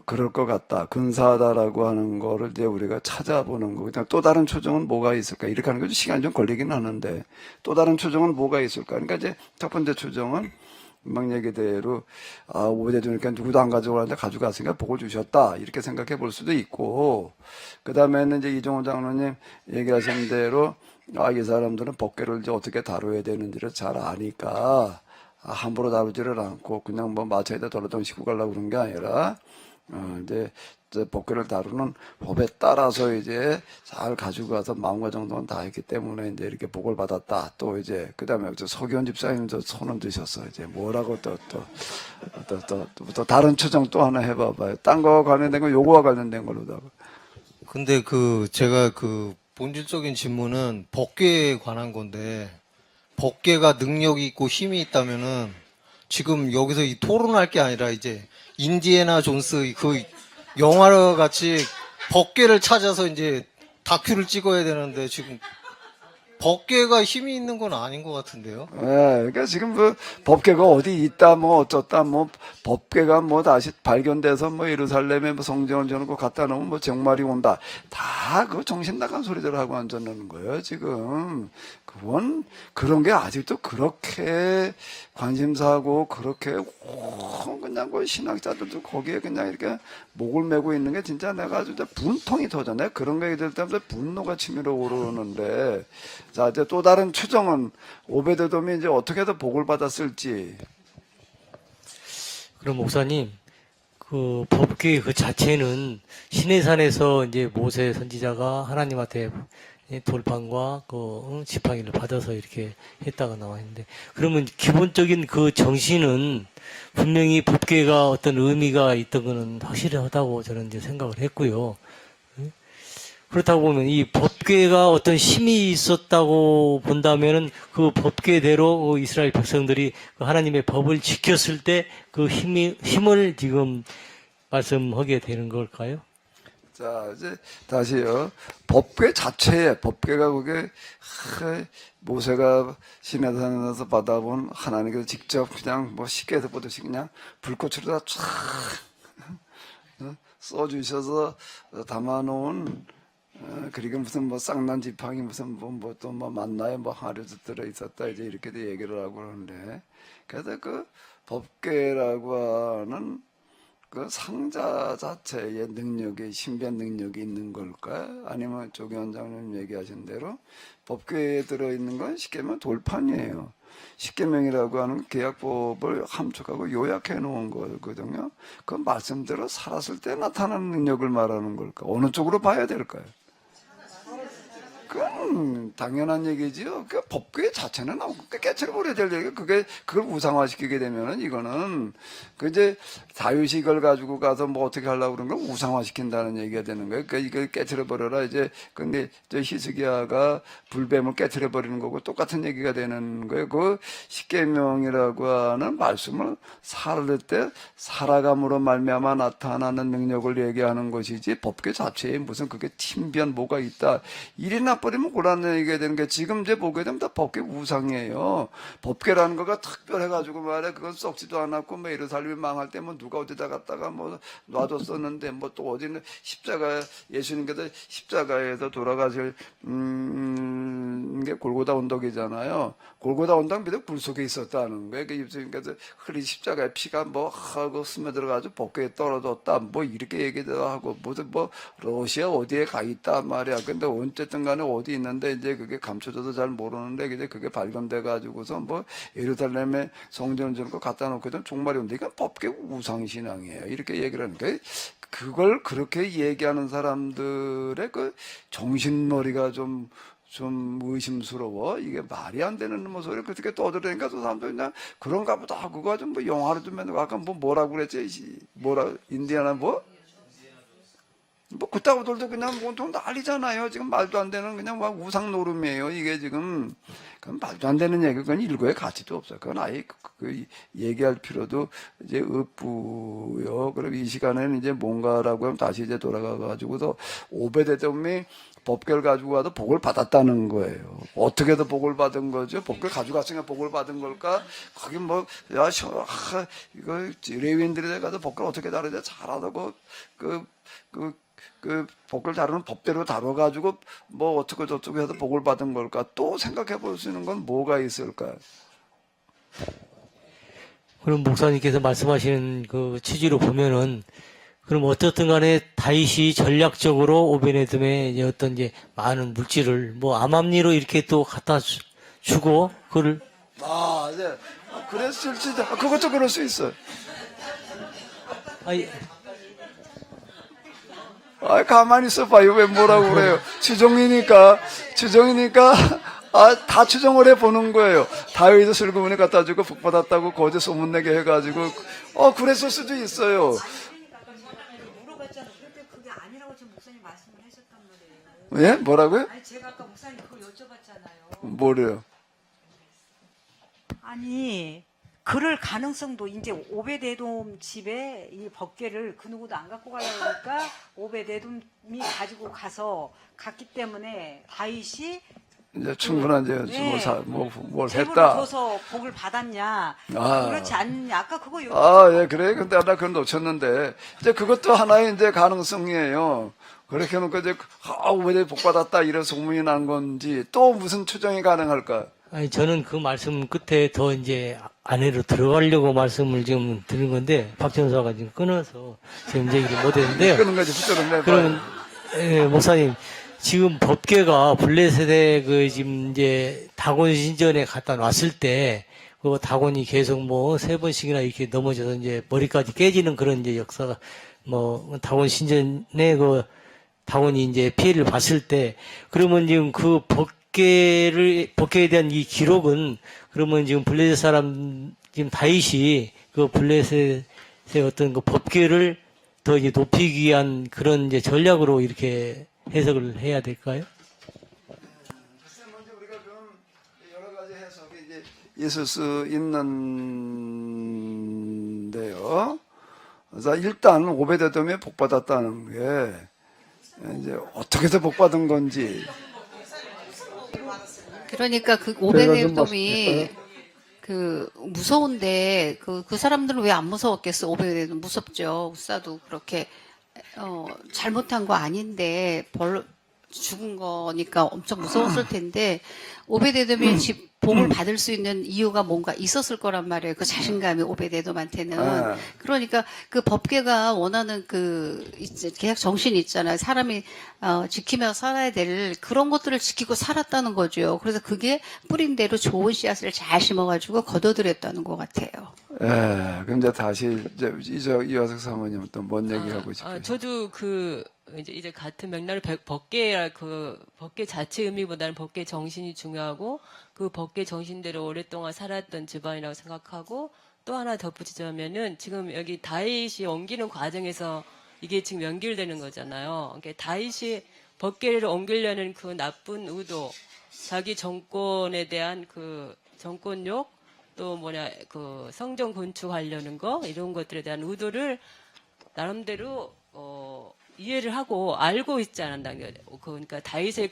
그럴 것 같다, 근사하다라고 하는 거를 이제 우리가 찾아보는 거. 그다음 또 다른 추정은 뭐가 있을까? 이렇게 하는 거 시간이 좀 걸리긴 하는데 또 다른 추정은 뭐가 있을까? 그러니까 이제 첫 번째 추정은 막 얘기대로 오베데돔이니까 누구도 안 가져오는데 가져갔으니까 복을 주셨다, 이렇게 생각해 볼 수도 있고, 그 다음에는 이제 이종호 장로님 얘기하신 대로 이 사람들은 법궤를 이제 어떻게 다뤄야 되는지를 잘 아니까 함부로 다루지를 않고 그냥 뭐 마차에다 덜어덩 싣고 가려고 그런 게 아니라 이제 법궤를 다루는 법에 따라서 이제 잘 가지고 가서 마음과 정성은 다 했기 때문에 이제 이렇게 복을 받았다. 또 이제 그다음에 서기원 집사님도 손을 드셨어. 이제 뭐라고 또 다른 추정 또 하나 해봐봐요. 딴 거 관련된 거, 요거와 관련된 걸로다가. 근데 제가 본질적인 질문은 법궤에 관한 건데, 법궤가 능력이 있고 힘이 있다면은 지금 여기서 이 토론할 게 아니라 이제 인디애나 존스 그 영화 같이 법궤를 찾아서 이제 다큐를 찍어야 되는데 지금 법궤가 힘이 있는 건 아닌 것 같은데요. 그러니까 지금 뭐 법궤가 어디 있다, 뭐 어쩌다, 뭐 법궤가 뭐 다시 발견돼서 뭐 예루살렘에 뭐 성전을 지어놓고 갖다 놓으면 뭐 정말이 온다. 다 그 정신 나간 소리들 하고 앉아놓는 거예요, 지금. 그건 그런 게 아직도 그렇게 관심사하고 그렇게 그냥 그 신학자들도 거기에 그냥 이렇게 목을 메고 있는 게 진짜 내가 아주 분통이 터져. 내가 그런 거 얘기 들 때마다 분노가 치밀어 오르는데. 자, 이제 또 다른 추정은 오베데돔이 이제 어떻게 해서 복을 받았을지. 그럼 목사님, 그 법궤 그 자체는 시내산에서 이제 모세 선지자가 하나님한테 돌판과 그 지팡이를 받아서 이렇게 했다가 나와 있는데, 그러면 기본적인 그 정신은 분명히 법궤가 어떤 의미가 있던 거는 확실하다고 저는 이제 생각을 했고요. 그렇다고 보면 이 법궤가 어떤 힘이 있었다고 본다면은 그 법궤대로 이스라엘 백성들이 그 하나님의 법을 지켰을 때 그 힘을 지금 말씀하게 되는 걸까요? 자, 이제 다시요. 법궤 자체에, 법궤가 그게 모세가 시내산에서 받아본 하나님께서 직접 그냥 뭐 쉽게 해서 보듯이 그냥 불꽃으로 다 쫙 써주셔서 담아놓은, 그리고 무슨 뭐 쌍난 지팡이 무슨 또 만나에 뭐 하루도 들어 있었다, 이제 이렇게도 얘기를 하고 그러는데, 그래서 그 법궤라고 하는 그 상자 자체의 능력이, 신비한 능력이 있는 걸까? 아니면 조기원 장님 얘기하신 대로 법궤에 들어있는 건 쉽게 말하면 돌판이에요. 십계명이라고 하는 계약법을 함축하고 요약해 놓은 거거든요. 그 말씀대로 살았을 때 나타나는 능력을 말하는 걸까? 어느 쪽으로 봐야 될까요? 그건 당연한 얘기지요. 그 법규의 자체는 깨트려버려야 될 얘기. 그걸 우상화시키게 되면은 이거는 그 이제 다윗이 이걸 가지고 가서 뭐 어떻게 하려고 그런 걸 우상화시킨다는 얘기가 되는 거예요. 그러니까 이걸 깨트려버려라 이제. 근데 저 히스기야가 불뱀을 깨트려버리는 거고 똑같은 얘기가 되는 거예요. 그 십계명이라고 하는 말씀을 살을 때 살아감으로 말미암아 나타나는 능력을 얘기하는 것이지 법규 자체에 무슨 그게 팀변 뭐가 있다. 일이 나버리면 곤란한 얘기가 되는 게 지금 이제 보게 되면 다 법규 우상이에요. 법규라는 거가 특별해가지고 말이야. 그건 썩지도 않았고 뭐 예루살렘이 망할 때 뭐 누가 어디다 갔다가 뭐 놔뒀었는데 뭐 또 어디는 십자가 예수님께서 십자가에서 돌아가실 게 골고다 언덕이잖아요. 골고다 언덕 밑에 굴 속에 있었다는 거예요. 그 예수님께서 흘린 십자가의 피가 뭐 하고 스며들어가지고 복교에 떨어졌다. 뭐 이렇게 얘기도 하고 무슨 뭐 러시아 어디에 가 있다 말이야. 근데 어쨌든 간에 어디 있는데 이제 그게 감춰져도 잘 모르는데 이제 그게 발견돼 가지고서 뭐 예루살렘에 성전을 짓고 갖다 놓거든 종말이 온데 이건 법계 우상신앙이에요. 이렇게 얘기를 하는 거예요. 그걸 그렇게 얘기하는 사람들의 그 정신머리가 좀 의심스러워. 이게 말이 안 되는 뭐 소리를 그렇게 떠들으니까 또 사람들이 그냥 그런가 보다 하고 가지고 뭐 영화로 좀 맨날 아까 뭐라고 그랬지? 인디아나 뭐 그따구들도 그냥 온통 난리잖아요. 지금 말도 안 되는 그냥 막 우상 노름이에요. 이게 지금 그건 말도 안 되는 얘기. 그건 일고의 가치도 없어요. 그건 아예 얘기할 필요도 이제 없고요. 그럼 이 시간에는 이제 뭔가라고 하면 다시 이제 돌아가가지고서 오베데돔이 법궤를 가지고 가도 복을 받았다는 거예요. 어떻게 해서 복을 받은 거죠? 복궤를 가지고 갔으니까 복을 받은 걸까? 거기 뭐, 이거 레위인들이 가서 복궤를 어떻게 다루냐? 잘하다고, 복을 다루는 법대로 다뤄가지고 뭐 어떻게 저쩌고 해서 복을 받은 걸까? 또 생각해 볼 수 있는 건 뭐가 있을까요? 그럼 목사님께서 말씀하시는 그 취지로 보면은 그럼 어떻든 간에 다윗이 전략적으로 오베네돔의 어떤 이제 많은 물질을 뭐 암암리로 이렇게 또 갖다 주고 그걸 네. 그랬을지도, 그것도 그럴 수 있어요. 아니 가만히 있어봐요. 왜 뭐라고 그래요? 추정이니까, 다 추정을 해보는 거예요. 다윗도 슬그머니 갖다 주고 복 받았다고 거짓 소문내게 해가지고, 그랬을 수도 있어요. 물어봤잖아. 그런데 그게 아니라고 지금 목사님 말씀을 하셨단 말이에요. 예? 뭐라고요? 아니 제가 아까 목사님 그걸 여쭤봤잖아요. 뭐래요? 아니 그럴 가능성도 이제 오베데돔 집에 이 법궤를 그 누구도 안 갖고 가려고 하니까 오베데돔이 가지고 가서 갔기 때문에 다윗이 이제 충분한 이제 네. 뭘 제보를 했다. 줘서 복을 받았냐? 아. 그렇지 않냐? 아까 그거 여쭤봤잖아요. 예, 그래. 근데 나 그건 놓쳤는데, 이제 그것도 하나의 이제 가능성이에요. 그렇게 해놓고 이제, 왜 복 받았다 이런 소문이 난 건지, 또 무슨 추정이 가능할까? 아니 저는 그 말씀 끝에 더 이제 안으로 들어가려고 말씀을 지금 드린 건데 박 전사가 지금 끊어서 지금 이제 얘기를 못 했는데요. 끄는 거지, 붙여는 내봐. 그러면 목사님 지금 법궤가 블레셋에 그 지금 이제 다곤 신전에 갖다 놨을 때 그 다곤이 계속 뭐 3번씩이나 이렇게 넘어져서 이제 머리까지 깨지는 그런 이제 역사가 뭐 다곤 신전에 그 다곤이 이제 피해를 봤을 때 그러면 지금 그 법궤에 대한 이 기록은 그러면 지금 블레셋 사람 지금 다윗이 그 블레셋의 어떤 그 법궤를 더 이제 높이기 위한 그런 이제 전략으로 이렇게 해석을 해야 될까요? 먼저 우리가 좀 여러 가지 해석이 이제 있을 수 있는데요. 그래서 일단 오베데돔이 복 받았다는 게 이제 어떻게 해서 복 받은 건지. 그러니까 그 오베데돔이 그 무서운데 그 사람들은 왜 안 무서웠겠어? 오베데돔 무섭죠. 우사도 그렇게 잘못한 거 아닌데 벌 죽은 거니까 엄청 무서웠을 텐데 오베데돔이 집 복을 받을 수 있는 이유가 뭔가 있었을 거란 말이에요. 그 자신감이 오베데돔한테는. 그러니까 그 법궤가 원하는 그 계약 정신이 있잖아요. 사람이 지키며 살아야 될 그런 것들을 지키고 살았다는 거죠. 그래서 그게 뿌린 대로 좋은 씨앗을 잘 심어가지고 거둬들였다는 것 같아요. 그럼 이제 다시 이제 이화석 사모님 또 뭔 얘기하고 싶어요? 저도 그 이제 같은 맥락을 법계 법계 자체 의미보다는 법계 정신이 중요하고 그 법계 정신대로 오랫동안 살았던 집안이라고 생각하고 또 하나 덧붙이자면은 지금 여기 다윗이 옮기는 과정에서 이게 지금 연결되는 거잖아요. 그러니까 다윗이 법계를 옮기려는 그 나쁜 의도, 자기 정권에 대한 그 정권욕, 또 그 성전 건축하려는 거 이런 것들에 대한 의도를 나름대로 이해를 하고 알고 있지 않았나. 그러니까 다윗의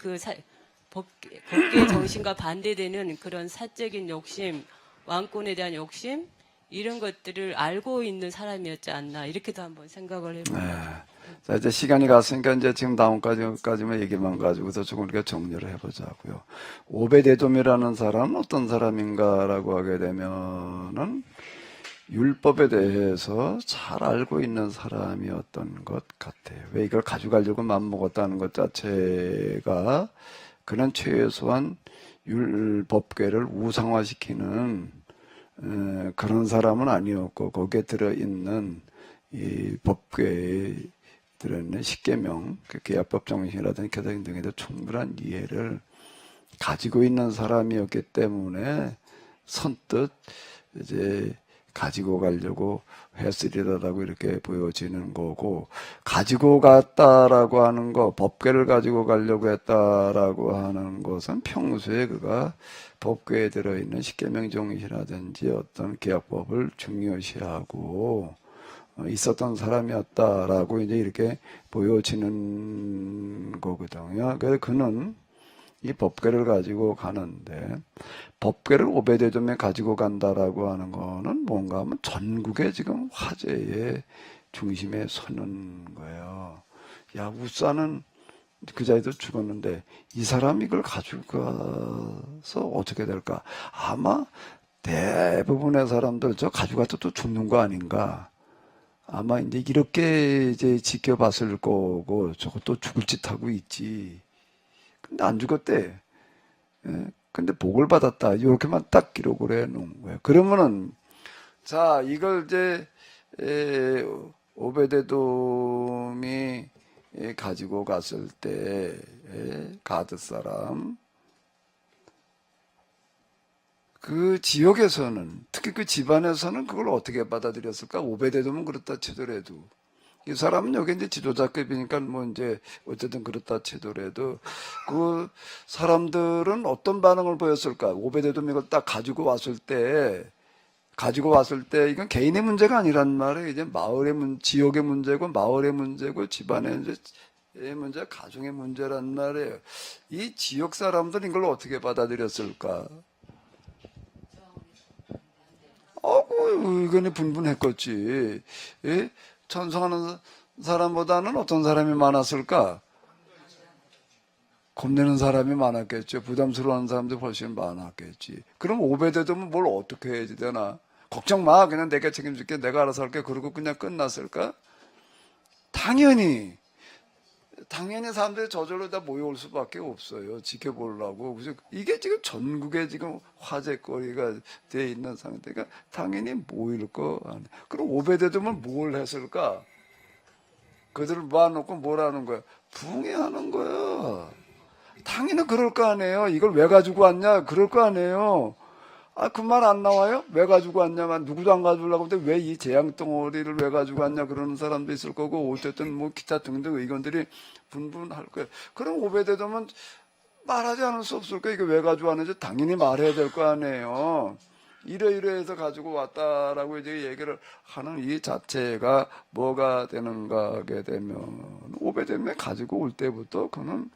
법계 정신과 반대되는 그런 사적인 욕심, 왕권에 대한 욕심 이런 것들을 알고 있는 사람이었지 않나 이렇게도 한번 생각을 해봅니다. 자, 이제 시간이 갔으니까 이제 지금 다음까지만 얘기만 가지고서 조금 우리가 정리를 해보자고요. 오베데돔이라는 사람은 어떤 사람인가라고 하게 되면은 율법에 대해서 잘 알고 있는 사람이었던 것 같아요. 왜 이걸 가져가려고 맘먹었다는 것 자체가 그는 최소한 율법계를 우상화시키는 그런 사람은 아니었고 거기에 들어있는 이 법궤에 들어있는 십계명, 그 계약법 정신이라든지 개정 등에 대해 충분한 이해를 가지고 있는 사람이었기 때문에 선뜻 이제 가지고 가려고 했으리라고 이렇게 보여지는 거고, 가지고 갔다라고 하는 거, 법궤를 가지고 가려고 했다라고 하는 것은 평소에 그가 법궤에 들어있는 십계명 정신이라든지 어떤 계약법을 중요시하고 있었던 사람이었다라고 이제 이렇게 보여지는 거거든요. 그래서 그는 이 법궤를 가지고 가는데, 법궤를 오베데돔에 가지고 간다라고 하는 거는 뭔가 하면 전국에 지금 화제의 중심에 서는 거예요. 야, 우사는 그 자리도 죽었는데 이 사람이 이걸 가지고 가서 어떻게 될까? 아마 대부분의 사람들 저 가지고 가서 또 죽는 거 아닌가? 아마 이제 이렇게 이제 지켜봤을 거고, 저것도 죽을 짓 하고 있지. 근데 안 죽었대. 예? 근데 복을 받았다. 이렇게만 딱 기록을 해 놓은 거예요. 그러면은, 자, 이걸 이제, 오베데돔이 가지고 갔을 때, 가드 사람, 그 지역에서는, 특히 그 집안에서는 그걸 어떻게 받아들였을까? 오베데돔은 그렇다 치더라도, 이 사람은 여기 이제 지도자급이니까 뭐 이제 어쨌든 그렇다 치더라도 그 사람들은 어떤 반응을 보였을까? 오베데돔 이걸 딱 가지고 왔을 때 이건 개인의 문제가 아니란 말이에요. 이제 지역의 문제고 마을의 문제고 집안의 문제, 가정의 문제란 말이에요. 이 지역 사람들은 이걸 어떻게 받아들였을까? 의견이 분분했겠지. 예? 찬성하는 사람보다는 어떤 사람이 많았을까? 겁내는 사람이 많았겠죠. 부담스러워하는 사람들이 훨씬 많았겠지. 그럼 오베데돔은 뭘 어떻게 해야 되나? 걱정 마. 그냥 내가 책임질게. 내가 알아서 할게. 그러고 그냥 끝났을까? 당연히 사람들이 저절로 다 모여올 수밖에 없어요. 지켜보려고. 그래서 이게 지금 전국에 지금 화제거리가 돼 있는 상태가 당연히 모일 거 아니에요. 그럼 오베데돔은 뭘 했을까? 그들을 모아놓고 뭐라는 거야? 붕해하는 거야. 당연히 그럴 거 아니에요. 이걸 왜 가지고 왔냐? 그럴 거 아니에요. 그 말 안 나와요? 왜 가지고 왔냐만, 누구도 안 가져오려고 하는데 왜 이 재앙덩어리를 왜 가지고 왔냐 그러는 사람도 있을 거고, 어쨌든 뭐 기타 등등 의견들이 분분할 거예요. 그럼 오베데돔은 말하지 않을 수 없을 거예요. 이거 왜 가지고 왔는지 당연히 말해야 될 거 아니에요. 이래이래해서 가지고 왔다라고 이제 얘기를 하는 이 자체가 뭐가 되는가 하게 되면, 오베데돔에 가지고 올 때부터 그는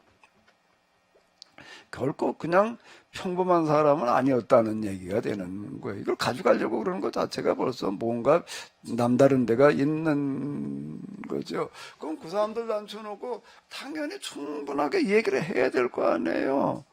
결코 그냥 평범한 사람은 아니었다는 얘기가 되는 거예요. 이걸 가져가려고 그러는 것 자체가 벌써 뭔가 남다른 데가 있는 거죠. 그럼 그 사람들 앉혀놓고 당연히 충분하게 얘기를 해야 될 거 아니에요.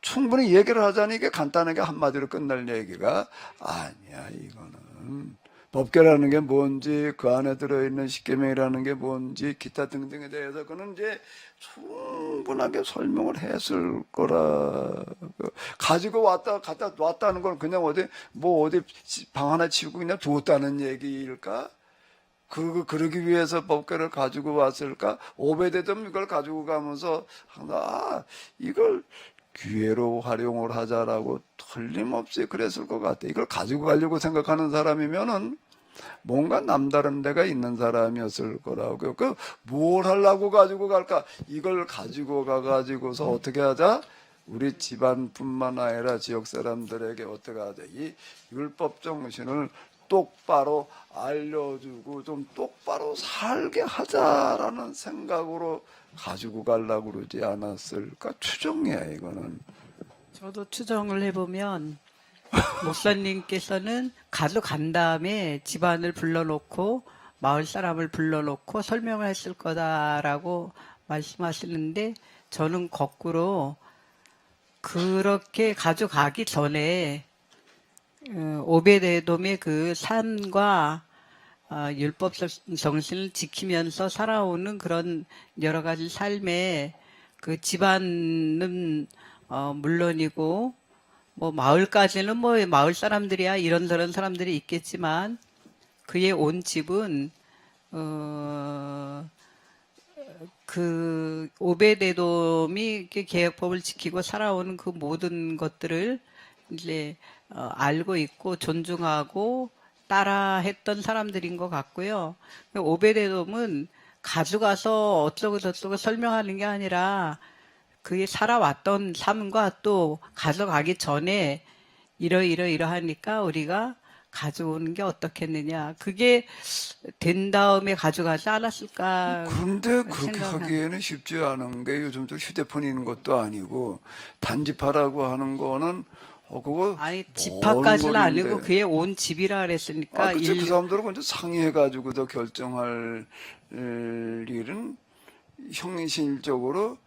충분히 얘기를 하자니 이게 간단하게 한마디로 끝날 얘기가 아니야. 이거는 법궤라는 게 뭔지, 그 안에 들어있는 십계명이라는 게 뭔지, 기타 등등에 대해서 그는 이제 충분하게 설명을 했을 거라. 가지고 갖다 놨다는 건 그냥 어디 방 하나 치우고 그냥 두었다는 얘기일까? 그러기 위해서 법궤를 가지고 왔을까? 오베데돔 이걸 가지고 가면서 이걸 기회로 활용을 하자라고 틀림없이 그랬을 것 같아. 이걸 가지고 가려고 생각하는 사람이면은 뭔가 남다른 데가 있는 사람이었을 거라고요. 뭘 하려고 가지고 갈까? 이걸 가지고 가가지고서 어떻게 하자? 우리 집안뿐만 아니라 지역 사람들에게 어떻게 하자? 이 율법 정신을 똑바로 알려주고 좀 똑바로 살게 하자라는 생각으로 가지고 가려고 그러지 않았을까? 추정이야, 이거는. 저도 추정을 해보면 목사님께서는 가져간 다음에 집안을 불러놓고 마을 사람을 불러놓고 설명을 했을 거다라고 말씀하시는데 저는 거꾸로 그렇게 가져가기 전에 오베데돔의 그 삶과 율법 정신을 지키면서 살아오는 그런 여러 가지 삶에 그 집안은 물론이고 뭐 마을까지는 뭐 마을 사람들이야 이런저런 사람들이 있겠지만 그의 온 집은 그 오베데돔이 계약법을 지키고 살아오는 그 모든 것들을 이제 알고 있고 존중하고 따라했던 사람들인 것 같고요. 오베데돔은 가져가서 어쩌고 저쩌고 설명하는 게 아니라 그게 살아왔던 삶과 또 가져가기 전에 이러하니까 우리가 가져오는 게 어떻겠느냐. 그게 된 다음에 가져가지 않았을까. 그런데 그렇게 생각합니다. 하기에는 쉽지 않은 게 요즘 또 휴대폰이 있는 것도 아니고 단지파라고 하는 거는 그거 아니 먼 집합까지는 거리인데. 아니고 그의 온 집이라 그랬으니까 그치, 그 사람들은 먼저 상의해가지고 더 결정할 일은 형식적으로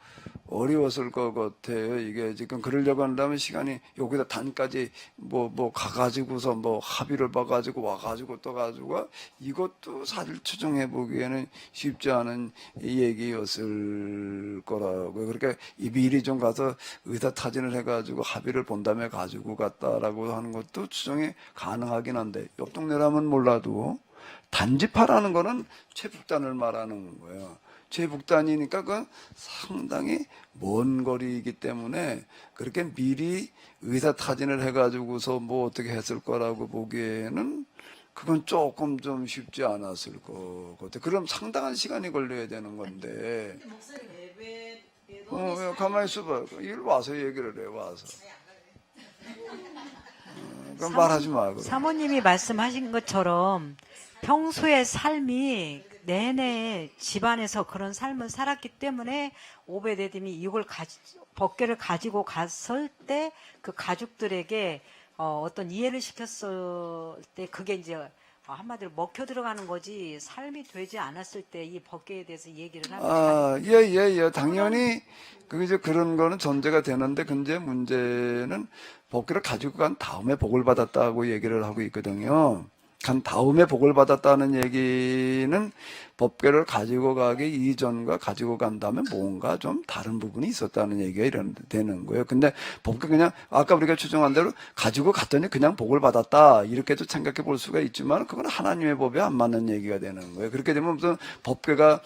어려웠을 것 같아요. 이게 지금 그러려고 한다면 시간이 여기다 단까지 뭐 가가지고서 뭐 합의를 봐가지고 와가지고 또 가지고 이것도 사실 추정해 보기에는 쉽지 않은 얘기였을 거라고요. 그러니까 이 미리 좀 가서 의사타진을 해가지고 합의를 본 다음에 가지고 갔다라고 하는 것도 추정이 가능하긴 한데 옆 동네라면 몰라도 단지파라는 거는 최북단을 말하는 거예요. 최북단이니까 그건 상당히 먼 거리이기 때문에 그렇게 미리 의사타진을 해가지고서 뭐 어떻게 했을 거라고 보기에는 그건 조금 좀 쉽지 않았을 것 같아요. 그럼 상당한 시간이 걸려야 되는 건데. 가만히 있어봐. 이리 와서 얘기를 해, 와서. 그럼 말하지 마. 그럼. 사모님이 말씀하신 것처럼 평소의 삶이 내내 집안에서 그런 삶을 살았기 때문에 오베데돔이 이걸 법궤를 가지고 갔을 때 그 가족들에게 어떤 이해를 시켰을 때 그게 이제 한마디로 먹혀 들어가는 거지 삶이 되지 않았을 때 이 법궤에 대해서 얘기를 하면 예. 당연히 이제 그런 거는 전제가 되는데 근데 문제는 법궤를 가지고 간 다음에 복을 받았다고 얘기를 하고 있거든요. 간 다음에 복을 받았다는 얘기는 법궤를 가지고 가기 이전과 가지고 간 다음에 뭔가 좀 다른 부분이 있었다는 얘기가 되는 거예요. 근데 법궤 그냥 아까 우리가 추정한 대로 가지고 갔더니 그냥 복을 받았다 이렇게도 생각해 볼 수가 있지만 그건 하나님의 법에 안 맞는 얘기가 되는 거예요. 그렇게 되면 무슨 법궤가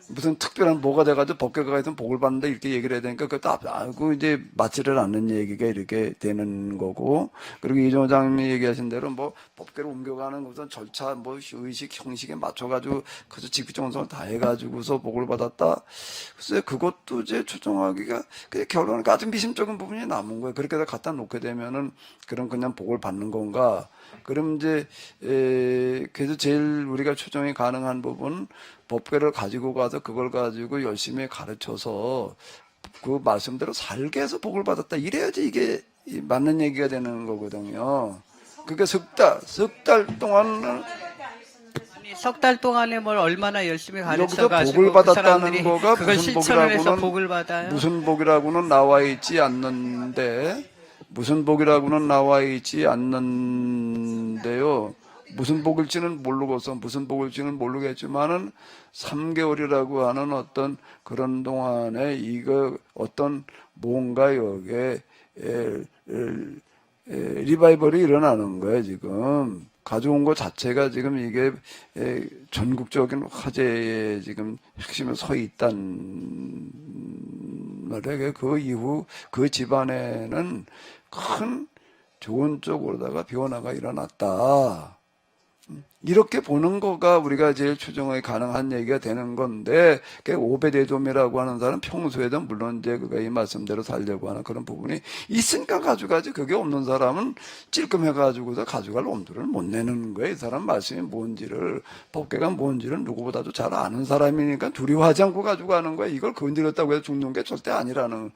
무슨 특별한 뭐가 돼가지고 법궤가 가서 복을 받는다 이렇게 얘기를 해야 되니까 그것도 알고 이제 맞지를 않는 얘기가 이렇게 되는 거고 그리고 이종호 장님이 얘기하신 대로 뭐 법궤를 옮겨가는 무슨 절차 뭐 의식 형식에 맞춰가지고 그래서 직비정성을 다 해가지고서 복을 받았다. 글쎄 그것도 이제 추정하기가 결론은 아주 미심쩍은 부분이 남은 거예요. 그렇게 해서 갖다 놓게 되면은 그럼 그냥 복을 받는 건가? 그럼 이제 그래서 제일 우리가 추정이 가능한 부분은 법궤를 가지고 가서 그걸 가지고 열심히 가르쳐서 그 말씀대로 살게 해서 복을 받았다. 이래야지 이게 맞는 얘기가 되는 거거든요. 그게 석 달 동안은 석 달 동안에 뭘 얼마나 열심히 여기서 가르쳐가지고 복을 그 받았다는 사람들이 거가 그걸 무슨 실천을 해서 복이라고는 복을 받아요. 무슨 복이라고는 나와 있지 않는데 무슨 복이라고는 나와 있지 않는데요. 무슨 복일지는 모르겠지만은 3개월이라고 하는 어떤 그런 동안에 이거 어떤 뭔가 여기에 리바이벌이 일어나는 거예요 지금. 가져온 것 자체가 지금 이게 전국적인 화제의 지금 핵심에 서 있단 말이에요. 그 이후 그 집안에는 큰 좋은 쪽으로다가 변화가 일어났다. 이렇게 보는 거가 우리가 제일 추정이 가능한 얘기가 되는 건데, 오베데돔이라고 하는 사람은 평소에도 물론 이제 그가 이 말씀대로 살려고 하는 그런 부분이 있으니까 가져가지, 그게 없는 사람은 찔끔해가지고서 가져갈 엄두를 못 내는 거예요. 이 사람 말씀이 뭔지를, 법계가 뭔지를 누구보다도 잘 아는 사람이니까 두려워하지 않고 가져가는 거예요. 이걸 건드렸다고 해서 죽는 게 절대 아니라는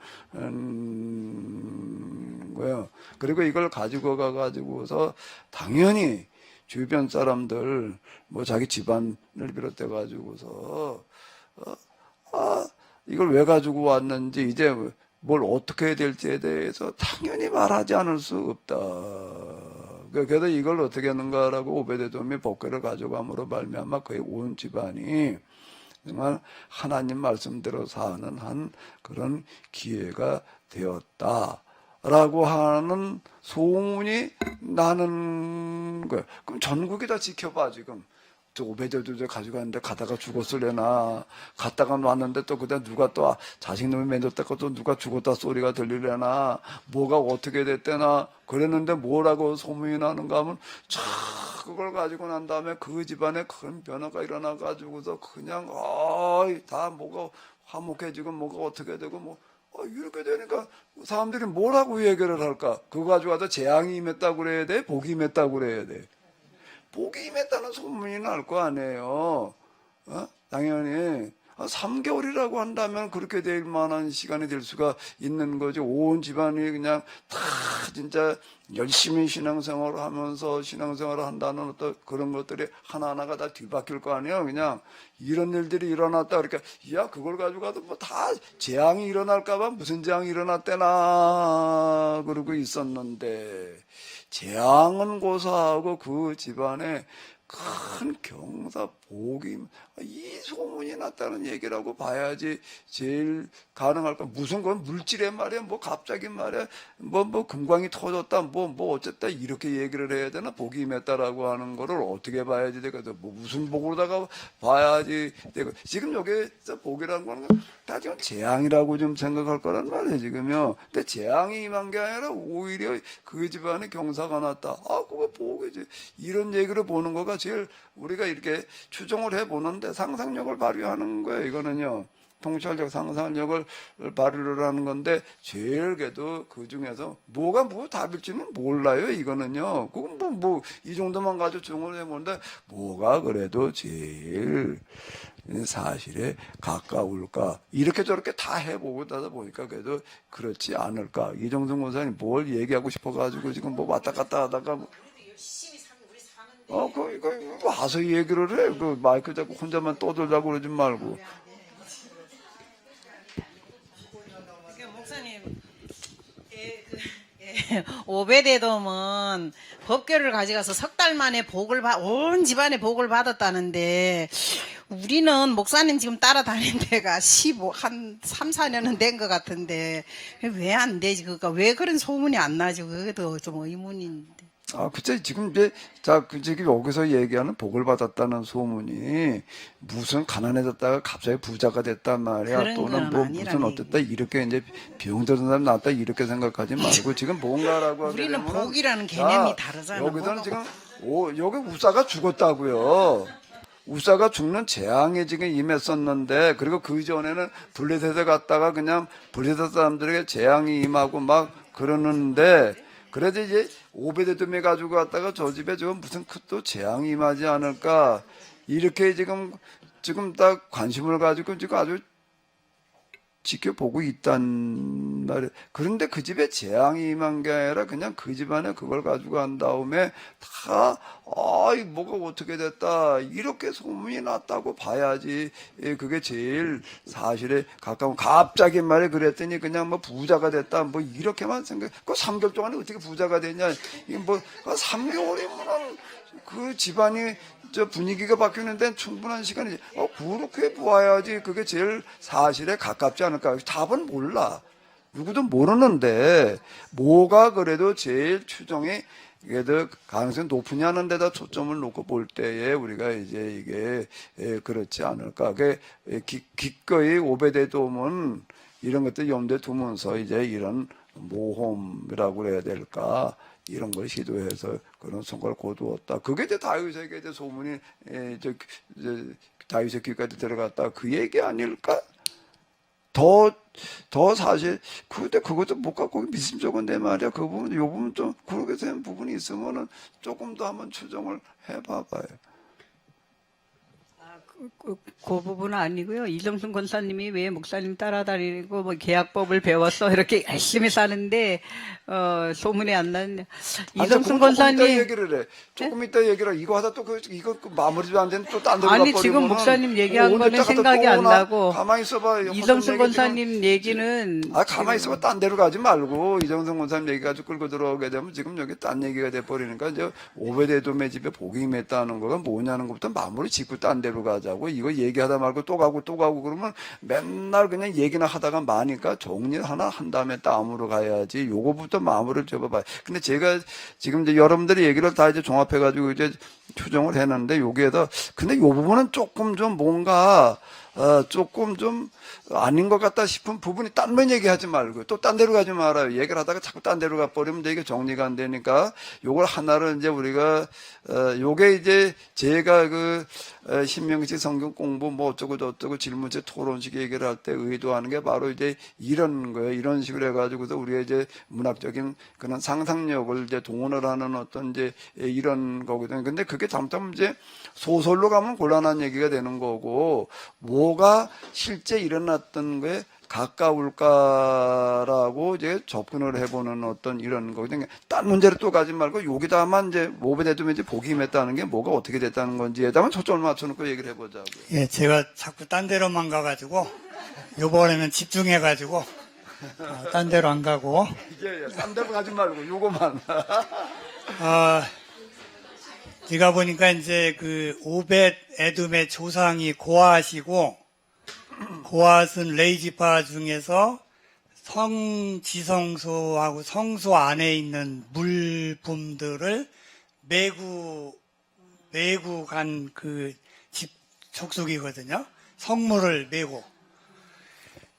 거예요. 그리고 이걸 가지고 가가지고서 당연히 주변 사람들, 뭐 자기 집안을 비롯해 가지고서 이걸 왜 가지고 왔는지, 이제 뭘 어떻게 해야 될지에 대해서 당연히 말하지 않을 수 없다. 그래서 이걸 어떻게 하는가라고 오베데돔이 법궤를 가져감으로 말미암아 그의 온 집안이 정말 하나님 말씀대로 사는 한 그런 기회가 되었다. 라고 하는 소문이 나는 거예요. 그럼 전국이 다 지켜봐, 지금. 저 오베데돔을 가져갔는데 가다가 죽었을래나, 갔다가 왔는데 또 그때 누가 또 자식놈이 맺었다고 또 누가 죽었다 소리가 들리려나, 뭐가 어떻게 됐대나, 그랬는데 뭐라고 소문이 나는가 하면, 그걸 가지고 난 다음에 그 집안에 큰 변화가 일어나가지고서 그냥, 다 뭐가 화목해지고 뭐가 어떻게 되고 뭐, 이렇게 되니까 사람들이 뭐라고 얘기를 할까? 그거 가지고 와서 재앙이 임했다고 그래야 돼? 복이 임했다고 그래야 돼? 복이 임했다는 소문이 날 거 아니에요. 당연히 3개월이라고 한다면 그렇게 될 만한 시간이 될 수가 있는 거지. 온 집안이 그냥 다 진짜 열심히 신앙생활을 하면서 신앙생활을 한다는 어떤 그런 것들이 하나하나가 다 뒤바뀔 거 아니에요. 그냥 이런 일들이 일어났다. 그러니까 야, 그걸 가지고 가도 뭐 다 재앙이 일어날까봐 무슨 재앙이 일어났대나 그러고 있었는데, 재앙은 고사하고 그 집안에 큰 경사, 복이, 이 소문이 났다는 얘기라고 봐야지 제일 가능할까. 무슨 건 물질의 말이야, 뭐 갑자기 말이야, 뭐 금광이 터졌다, 뭐 어쨌다, 이렇게 얘기를 해야 되나? 복이 임했다라고 하는 거를 어떻게 봐야지 되거든. 뭐 무슨 복으로다가 봐야지 되고. 지금 여기서 복이라는 거는 다 지금 재앙이라고 좀 생각할 거란 말이에요, 지금요. 근데 재앙이 임한 게 아니라 오히려 그 집안에 경사가 났다. 그거 복이지. 이런 얘기를 보는 거가 제일 우리가 이렇게 추정을 해보는데 상상력을 발휘하는 거예요, 이거는요. 통찰력, 상상력을 발휘를 하는 건데, 제일 그래도 그 중에서 뭐가 뭐 답일지는 몰라요, 이거는요. 그건 이 정도만 가지고 추정을 해보는데, 뭐가 그래도 제일 사실에 가까울까. 이렇게 저렇게 다 해보고 나서 보니까 그래도 그렇지 않을까. 이정선 권사님 뭘 얘기하고 싶어가지고 지금 뭐 왔다 갔다 하다가 이거 와서 얘기를 해. 그 마이크 잡고 혼자만 떠들자고 그러지 말고. 목사님, 오베데돔은 법궤를 가져가서 석 달 만에 온 집안의 복을 받았다는데, 우리는 목사님 지금 따라다닌 데가 한 3, 4년은 된 것 같은데, 왜 안 되지? 그러니까 왜 그런 소문이 안 나지? 그것도 좀 의문인데. 그쵸. 지금 이제, 지금 여기서 얘기하는 복을 받았다는 소문이 무슨 가난해졌다가 갑자기 부자가 됐단 말이야. 그런 또는 건 무슨 아니라는 어땠다. 이렇게 이제 병 드는 사람 나왔다. 이렇게 생각하지 말고 지금 뭔가라고 하게 우리는 되면은 복이라는 개념이 다르잖아. 여기서는 지금, 여기 우사가 죽었다고요. 우사가 죽는 재앙이 지금 임했었는데, 그리고 그 전에는 블레셋에 갔다가 그냥 블레셋 사람들에게 재앙이 임하고 막 그러는데, 그래도 이제 오베데돔에 가지고 갔다가 저 집에 지금 무슨 또 재앙이 임하지 않을까, 이렇게 지금 딱 관심을 가지고 지금 아주 지켜보고 있단 말이에요. 그런데 그 집에 재앙이 임한 게 아니라 그냥 그 집안에 그걸 가지고 간 다음에 다 뭐가 어떻게 됐다 이렇게 소문이 났다고 봐야지 그게 제일 사실에 가까운. 갑자기 말에 그랬더니 그냥 뭐 부자가 됐다 뭐 이렇게만 생각. 그 3개월 동안에 어떻게 부자가 됐냐. 이게 뭐 3개월이면 그 집안이 저 분위기가 바뀌는 데는 충분한 시간이지. 그렇게 보아야지 그게 제일 사실에 가깝지 않을까. 답은 몰라. 누구도 모르는데 뭐가 그래도 제일 추정이 이게 더 가능성이 높으냐는 데다 초점을 놓고 볼 때에 우리가 이제 이게 그렇지 않을까. 기꺼이 오베데돔은 이런 것들 염두에 두면서 이제 이런 모험이라고 그래야 될까, 이런 걸 시도해서 그런 성과를 거두었다. 그게 이제 다윗에게 이제 소문이 다윗의 귀까지 들어갔다, 그 얘기 아닐까? 더 사실 근데 그것도 못 갖고 미심쩍은데 말이야. 그 부분, 요 부분 좀 그렇게 된 부분이 있으면은 조금 더 한번 추정을 해봐봐요. 그 부분은 아니고요. 이정순 권사님이 왜 목사님 따라다니고 뭐 계약법을 배웠어 이렇게 열심히 사는데 소문이 안 나냐. 이정순 권사님 조금 이따 얘기를 해. 조금 이따 얘기를 해. 이거 하다 또 이거 마무리도 안 되는 또딴 데로 아니 가버리면은 지금 목사님 얘기한 오늘 거는 때가 또 생각이 또 안 오나? 나고 가만히 있어봐. 이정순 권사님 얘기는 가만히 있어봐. 딴 데로 가지 말고 이정순 권사님 얘기 가지고 끌고 들어오게 되면 지금 여기 딴 얘기가 돼버리니까 이제 오베데돔의 집에 복이 임했다는 거가 뭐냐는 것부터 마무리 짓고 딴 데로 가자고. 이거 얘기하다 말고 또 가고 그러면 맨날 그냥 얘기나 하다가 마니까 정리를 하나 한 다음에 다음으로 가야지. 요거부터 마무리를 접어봐요. 근데 제가 지금 이제 여러분들의 얘기를 다 이제 종합해가지고 이제 추정을 했는데 여기에다 근데 요 부분은 조금 좀 뭔가 조금 좀 아닌 것 같다 싶은 부분이 딴면 얘기하지 말고 또 딴 데로 가지 말아요. 얘기를 하다가 자꾸 딴 데로 가버리면 이게 정리가 안 되니까 요걸 하나를 이제 우리가 요게 이제 제가 신명기 성경 공부 뭐 어쩌고 저쩌고 질문제 토론식 얘기를 할 때 의도하는 게 바로 이제 이런 거예요. 이런 식으로 해가지고서 우리의 이제 문학적인 그런 상상력을 이제 동원을 하는 어떤 이제 이런 거거든요. 근데 그게 잘못하면 이제 소설로 가면 곤란한 얘기가 되는 거고 뭐가 실제 일어났던 거에 가까울까라고 이제 접근을 해보는 어떤 이런 거거든요. 딴 문제로 또 가지 말고 여기다만 이제 오베데돔이 이제 복이 임했다는 게 뭐가 어떻게 됐다는 건지에다만 초점을 맞춰놓고 얘기를 해보자고요. 예, 제가 자꾸 딴 데로만 가가지고 요번에는 집중해가지고 딴 데로 안 가고 딴 데로 가지 말고 요거만. 제가 보니까 이제 그 오벳 에돔의 조상이 고앗이고 고앗은 레이지파 중에서 성지성소하고 성소 안에 있는 물품들을 메고 간 그 집 족속이거든요. 성물을 메고.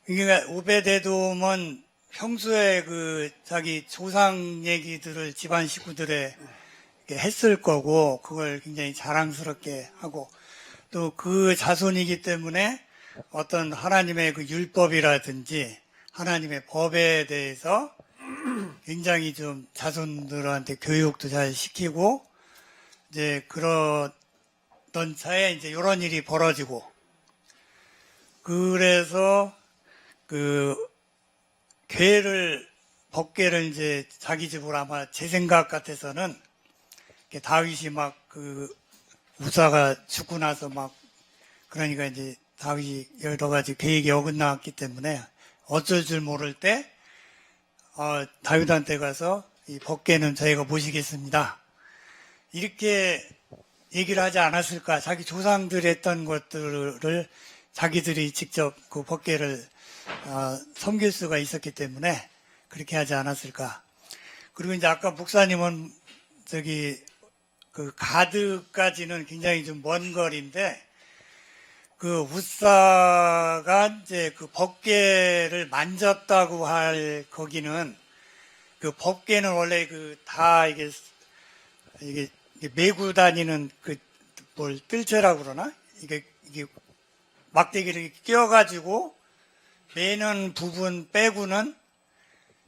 그러니까 오벳 에돔은 평소에 그 자기 조상 얘기들을 집안 식구들에 했을 거고 그걸 굉장히 자랑스럽게 하고 또 그 자손이기 때문에 어떤 하나님의 그 율법이라든지 하나님의 법에 대해서 굉장히 좀 자손들한테 교육도 잘 시키고 이제 그러던 차에 이제 이런 일이 벌어지고 그래서 그 법궤를 이제 자기 집으로 아마 제 생각 같아서는 다윗이 막 우사가 죽고 나서 막 그러니까 이제 다윗이 여러 가지 계획이 어긋나왔기 때문에 어쩔 줄 모를 때 다윗한테 가서 이 법궤는 저희가 모시겠습니다. 이렇게 얘기를 하지 않았을까? 자기 조상들이 했던 것들을 자기들이 직접 그 법궤를 섬길 수가 있었기 때문에 그렇게 하지 않았을까? 그리고 이제 아까 목사님은 그 가드까지는 굉장히 좀 먼 거리인데 그 우사가 이제 그 법궤를 만졌다고 할 거기는 그 법궤는 원래 다 이게 메고 다니는 뭘 뜰채라고 그러나 이게 막대기를 끼워가지고 매는 부분 빼고는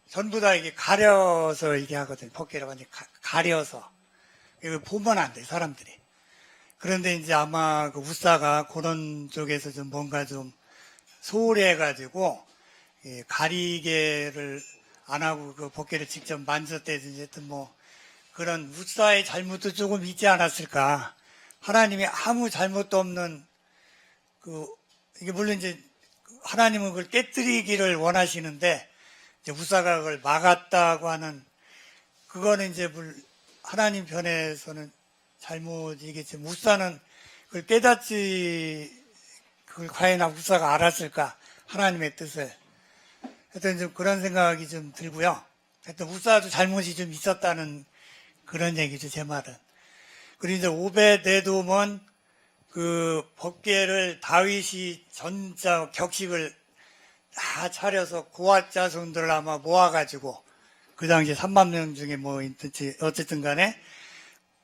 전부 다 이게 가려서 이게 하거든요. 법궤를 완전히 가려서. 이거 보면 안 돼, 사람들이. 그런데 이제 아마 그 우사가 그런 쪽에서 좀 뭔가 좀 소홀해가지고, 가리개를 안 하고 그 법궤를 직접 만졌다든지 하여튼 뭐, 그런 우사의 잘못도 조금 있지 않았을까. 하나님이 아무 잘못도 없는 이게 물론 이제 하나님은 그걸 깨뜨리기를 원하시는데, 이제 우사가 그걸 막았다고 하는, 그거는 이제 하나님 편에서는 잘못이겠지만 우사는 그걸 깨닫지 그걸 과연 우사가 알았을까 하나님의 뜻을 하여튼 좀 그런 생각이 좀 들고요. 하여튼 우사도 잘못이 좀 있었다는 그런 얘기죠, 제 말은. 그리고 이제 오벳에돔은 그 법궤를 다윗이 전자 격식을 다 차려서 고앗 자손들을 아마 모아가지고 그 당시 3만 명 중에 뭐 어쨌든 간에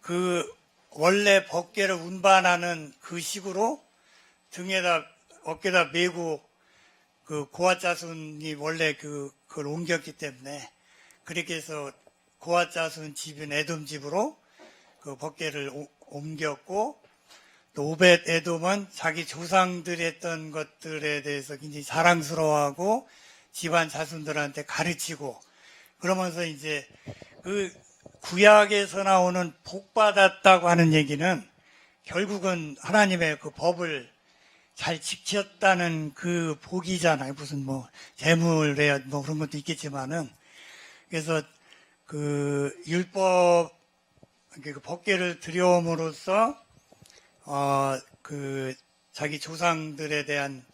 그 원래 법궤를 운반하는 그 식으로 등에다 어깨다 메고 그 고앗 자손이 원래 그걸 옮겼기 때문에 그렇게 해서 고앗 자손 집인 에돔 집으로 그 법궤를 옮겼고 또 오벳 에돔은 자기 조상들이 했던 것들에 대해서 굉장히 자랑스러워하고 집안 자손들한테 가르치고 그러면서 이제 그 구약에서 나오는 복 받았다고 하는 얘기는 결국은 하나님의 그 법을 잘 지켰다는 그 복이잖아요. 무슨 뭐 재물에 뭐 그런 것도 있겠지만은 그래서 그 율법 그 법궤를 들여옴으로써 그 자기 조상들에 대한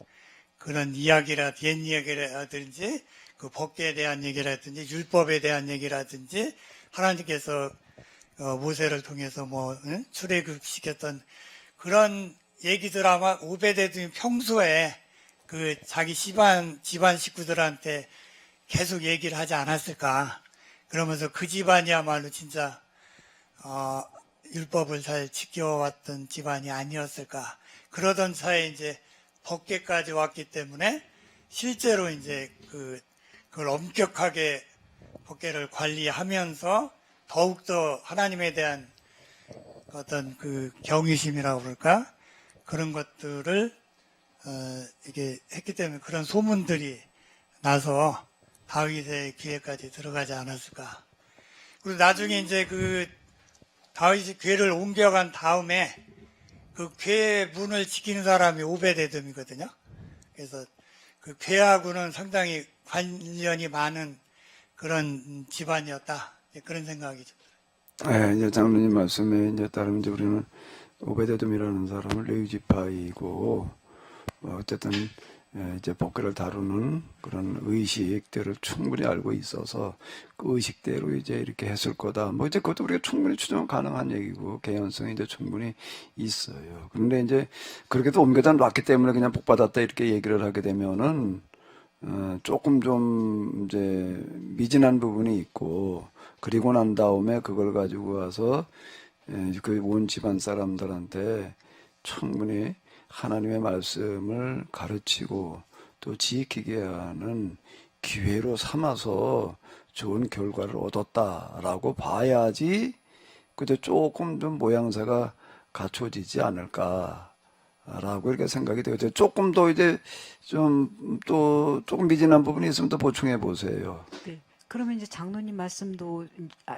그런 이야기라 옛 이야기라든지 그 법궤에 대한 얘기라든지 율법에 대한 얘기라든지 하나님께서 모세를 통해서 뭐 출애굽시켰던 그런 얘기들 아마 오베데돔이 평소에 그 자기 집안 식구들한테 계속 얘기를 하지 않았을까. 그러면서 그 집안이야말로 진짜 율법을 잘 지켜왔던 집안이 아니었을까. 그러던 차에 이제 법궤까지 왔기 때문에 실제로 이제 그걸 엄격하게 법궤를 관리하면서 더욱더 하나님에 대한 어떤 그 경외심이라고 그럴까? 그런 것들을 이게 했기 때문에 그런 소문들이 나서 다윗의 귀에까지 들어가지 않았을까. 그리고 나중에 이제 그 다윗이 궤를 옮겨간 다음에 그 궤 문을 지키는 사람이 오벳에돔이거든요. 그래서 그 궤하고는 상당히 관련이 많은 그런 집안이었다. 그런 생각이 좀 들어요. 네, 이제 장로님 말씀에 이제 따르면 이제 우리는 오베데돔이라는 사람을 레위지파이고 어쨌든 이제 법궤를 다루는 그런 의식들을 충분히 알고 있어서 그 의식대로 이제 이렇게 했을 거다. 뭐 이제 그것도 우리가 충분히 추정 가능한 얘기고 개연성이 이제 충분히 있어요. 그런데 이제 그렇게 또 옮겨다 놨기 때문에 그냥 복 받았다 이렇게 얘기를 하게 되면은 조금 좀 이제 미진한 부분이 있고 그리고 난 다음에 그걸 가지고 와서 그 온 집안 사람들한테 충분히 하나님의 말씀을 가르치고 또 지키게 하는 기회로 삼아서 좋은 결과를 얻었다라고 봐야지 그저 조금 좀 모양새가 갖춰지지 않을까라고 이렇게 생각이 돼요. 조금 더 이제 좀 또 조금 미진한 부분이 있으면 또 보충해 보세요. 네. 그러면 이제 장로님 말씀도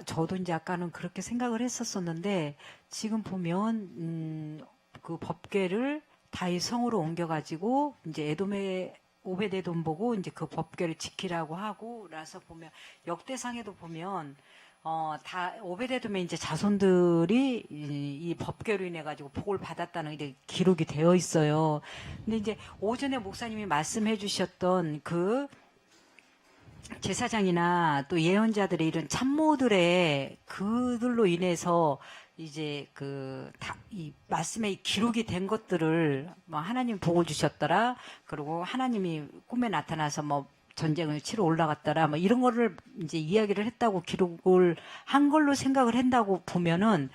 저도 이제 아까는 그렇게 생각을 했었었는데 지금 보면 그 법궤를 다윗 성으로 옮겨가지고 이제 에돔의 오벳에돔 보고 이제 그 법궤를 지키라고 하고 나서 보면 역대상에도 보면 다 오벳에돔의 이제 자손들이 이 법궤로 인해 가지고 복을 받았다는 게 기록이 되어 있어요. 근데 이제 오전에 목사님이 말씀해 주셨던 그 제사장이나 또 예언자들의 이런 참모들의 그들로 인해서 이제 이 말씀에 기록이 된 것들을 뭐 하나님 복을 주셨더라. 그리고 하나님이 꿈에 나타나서 뭐 전쟁을 치러 올라갔더라. 뭐 이런 거를 이제 이야기를 했다고 기록을 한 걸로 생각을 한다고 보면은